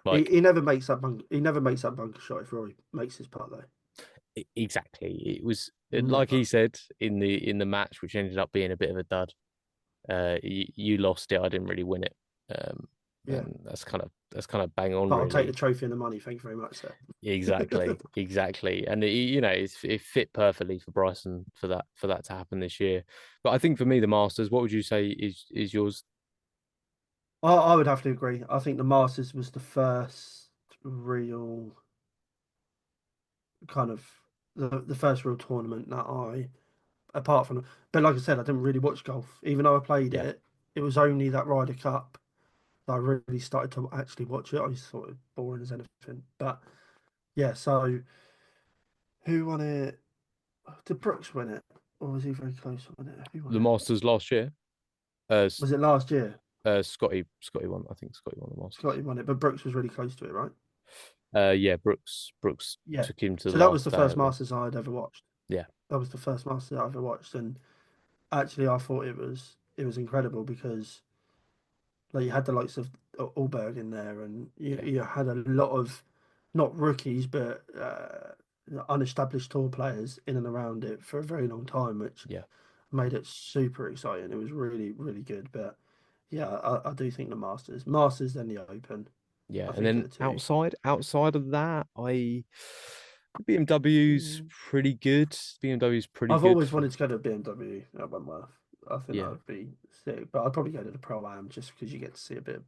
He, Like, he never makes that bunker. He never makes that bunker shot if Rory makes his putt though. exactly. It was like Never. he said in the match, which ended up being a bit of a dud. You lost it. I didn't really win it. Yeah. And that's kind of bang on, But I'll take the really. trophy and the money. Thank you very much, sir. Exactly. And it fit perfectly for Bryson for that to happen this year. But I think for me, the Masters, what would you say is yours? I would have to agree. I think the Masters was the first real kind of the first real tournament that apart from, but like I said, I didn't really watch golf. Even though I played Yeah, it, it was only that Ryder Cup that I really started to actually watch it. I just thought it was boring as anything. But yeah, so who won it? Did Brooks win it? Or was he very close to winning it? Who won the it? Masters last year. Uh, Was it last year? Scotty won. I think Scotty won the Masters. Scotty won it, but Brooks was really close to it, right? Yeah, Brooks Yeah. took him to So the that was last the day first of it. Masters I'd ever watched. Yeah, That was the first Masters I ever watched, and actually I thought it was incredible because like you had the likes of Allberg in there, and you yeah, you had a lot of not rookies but unestablished tour players in and around it for a very long time, which yeah, made it super exciting. It was really really good, but yeah, I do think the Masters, then the Open. yeah. I And think are then the two. outside of that, BMW's Mm. pretty good. BMW's pretty I've good always for wanted to go to BMW at Wentworth. I think that yeah. would be sick, but I'd probably go to the Pro Am just because you get to see a bit of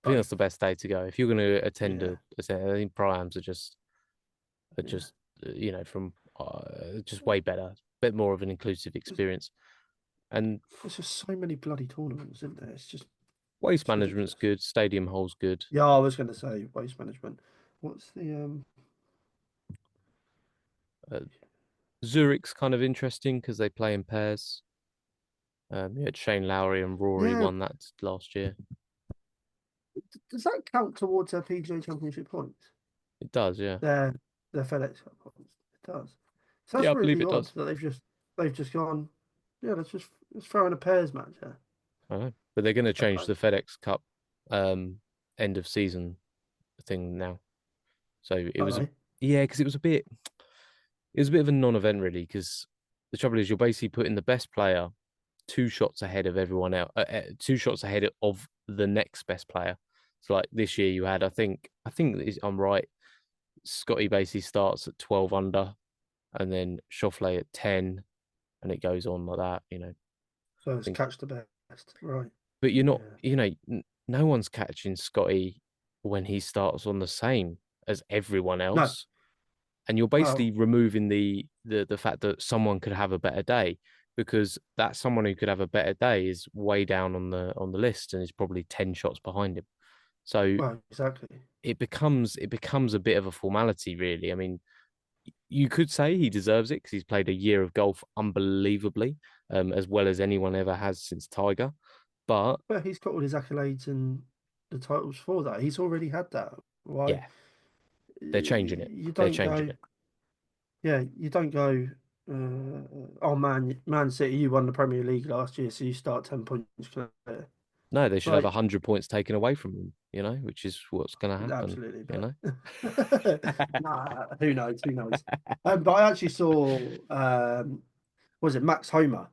I think that's both. the best day to go if you're going to attend Yeah, I think Priams are yeah. just from just way better, bit more of an inclusive There's, experience. And there's just so many bloody tournaments, isn't there? waste It's management's ridiculous. good, stadium hole's good. Yeah, I was going to say waste management. What's the? Uh, Zurich's kind of interesting because they play in pairs. You had Shane Lowry and Rory Yeah, won that last year. does that count towards their PGA Championship points? It does, yeah, Their their FedEx Cup points. It does. So yeah, that's I believe really it odd does. that they've just gone. Yeah, let's throw in a pairs match. Yeah, I know, but they're going to change okay. the FedEx Cup um, end of season thing now. So it was a Okay. yeah, because it was a bit of a non-event really. Because the trouble is, you're basically putting the best player 2 shots ahead of everyone else, 2 shots ahead of the next best player. So like this year, you had I think I'm right. Scotty basically starts at 12 under, and then Schauffele at 10, and it goes on like that. So I it's think, catch the best, right? but you're not, Yeah. no one's catching Scotty when he starts on the same as everyone No. else, and you're basically Well, removing the fact that someone could have a better day because that someone who could have a better day is way down on the list and is probably 10 shots behind him. So exactly. it becomes a bit of a formality, really. I mean, you could say he deserves it because he's played a year of golf unbelievably, as well as anyone ever has since Tiger. But But he's got all his accolades and the titles for that. He's already had that. Why? yeah, they're changing it. You They're don't changing go. it. Yeah, you don't go. Oh Man City, you won the Premier League last year, so you start 10 points clear. No, they should have Like 100 points taken away from them, which is what's going to happen, absolutely, you but know? nah, who knows? Who knows? But I actually saw. Was it Max Homer?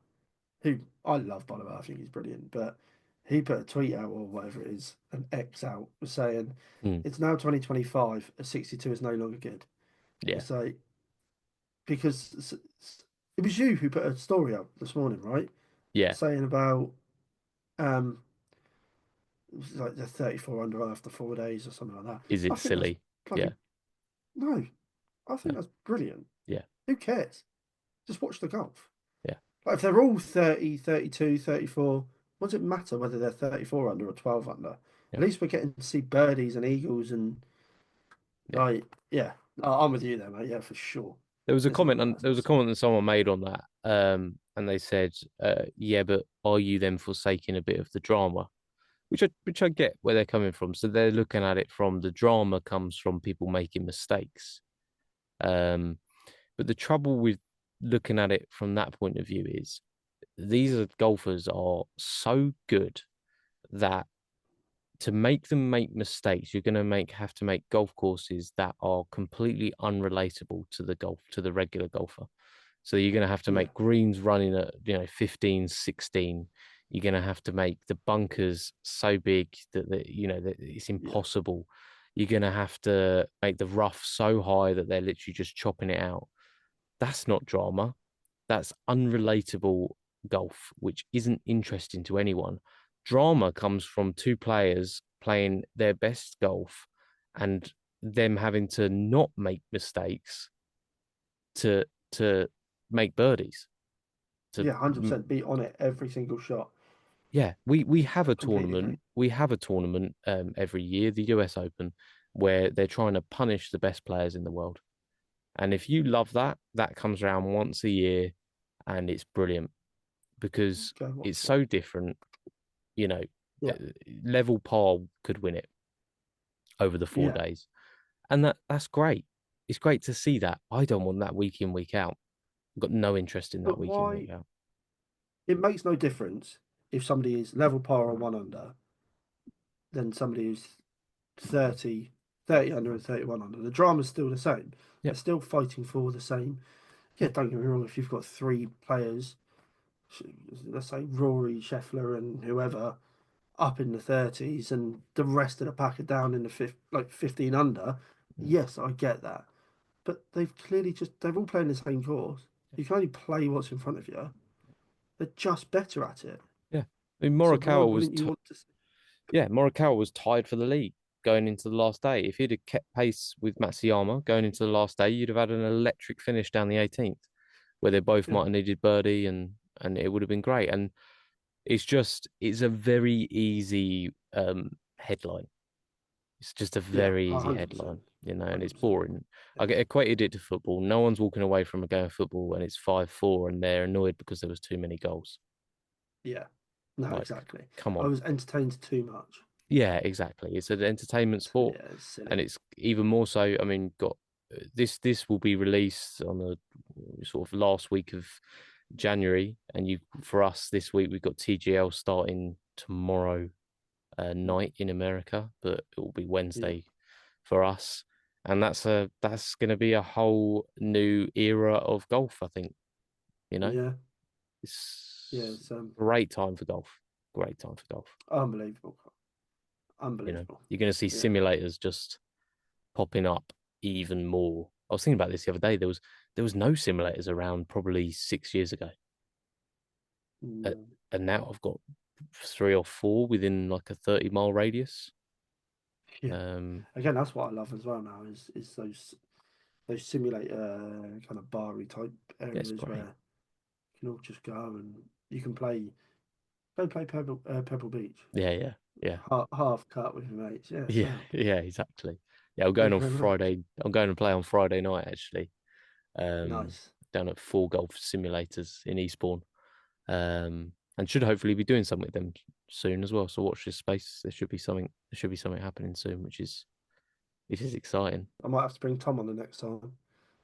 Who I love, by the way. I think he's brilliant. But he put a tweet out or whatever it is, an X out, saying Mm, it's now 2025. A 62 is no longer good. yeah, It's like because it was you who put a story up this morning, right? yeah. Saying about um it was like the 34 under after 4 days or something like that. Is I it think that's silly? Yeah, bloody no. I no, think that's brilliant. yeah, Who cares? Just watch the golf. yeah, Like if they're all 30, 32, 34, what does it matter whether they're 34 under or 12 under? At yeah, least we're getting to see birdies and eagles and yeah. like yeah. I'm with you there, mate. Yeah, for sure. There was a There's none comment of on that. there was a comment that someone made on that, and they said, yeah, but are you then forsaking a bit of the drama? Which I get where they're coming from. So they're looking at it from the drama comes from people making mistakes. Um, but the trouble with looking at it from that point of view is these golfers are so good that to make them make mistakes, you're going to have to make golf courses that are completely unrelatable to the regular golfer. So you're going to have to Yeah, make greens running at 15, 16. You're going to have to make the bunkers so big that it's yeah, impossible. You're going to have to make the rough so high that they're literally just chopping it out. That's not drama. That's unrelatable golf, which isn't interesting to anyone. Drama comes from two players playing their best golf and them having to not make mistakes to make birdies. To yeah. 100% be on it every single shot. Yeah, we have a Completely tournament. agree. We have a tournament every year, the US Open, where they're trying to punish the best players in the world. And if you love that, that comes around once a year, and it's brilliant because Go and it's watch it. so different. You know, uh, Yeah, level par could win it over the four yeah. days, and that's great. It's great to see that. I don't want that week in, week out. I've got no interest in that But week in, why? week out. It makes no difference if somebody is level par or one under than somebody who's 30, 30 under and 31 under. The drama's still the same. Yeah, They're still fighting for the same. Yeah, yeah, don't get me wrong. If you've got three players, let's say Rory, Scheffler, and whoever, up in the 30s, and the rest of the pack are down in the 15 under, mm, yes, I get that. But they're all playing the same course. You can only play what's in front of you. They're just better at it. yeah. I mean, So why wouldn't you want to? Morikawa was tied for the lead going into the last day. If he'd have kept pace with Matsuyama going into the last day, you'd have had an electric finish down the 18th, where they both Yeah, might have needed birdie, and it would have been great. And it's a very easy headline. It's just a yeah, very easy 100%, headline, and it's 100%. boring. Yeah, I get equated it to football. No one's walking away from a game of football and it's 5-4 and they're annoyed because there was too many goals. yeah. No, Like, exactly. come I on. was entertained too much. Yeah, exactly. It's an entertainment sport, Yeah, it's and silly. it's even more so. I mean, got this will be released on the sort of last week of January, and you for us this week we've got TGL starting tomorrow night in America, but it will be Yeah, Wednesday for us, and that's going to be a whole new era of golf. I think you know yeah, yeah. it's It's great time for golf. Great time for golf. unbelievable, unbelievable. You're going to see Yeah, simulators just popping up even more. I was thinking about this the other day. There was no simulators around probably 6 years ago, uh, mm, and now I've got three or four within like a 30-mile radius. yeah. Um, Again, that's what I love as well now is those simulator kind of bar type yeah, it's areas where great. you can all just go and you can play Pebble Beach, Yeah, yeah, yeah, half cut with your mates. Yeah, yeah, sound. yeah, exactly. Yeah, I'm going Thank you on very much. Friday. I'm going to play on Friday night actually. Um, Nice. down at Four Golf Simulators in Eastbourne. And should hopefully be doing something with them soon as well. So watch this space. There should be something. There should be something happening soon, which is exciting. I might have to bring Tom on the next time.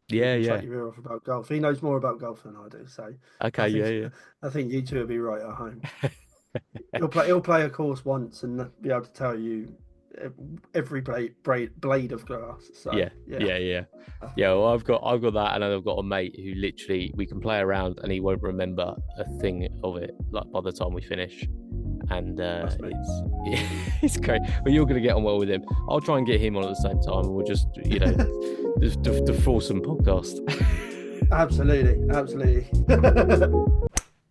You Yeah, can chat yeah. your ear off about golf. He knows more about golf than I do, so I Okay, yeah, think yeah. I think you two will be right at home. He'll play a course once and be able to tell you every blade of grass. So Yeah, yeah, yeah, yeah. Yeah, well, I've got that, and I've got a mate who literally we can play around, and he won't remember a thing of it. Like by the time we finish, and that's me. it's great. But you're gonna get on well with him. I'll try and get him on at the same time, and we'll just just the Foursome podcast. Absolutely, absolutely.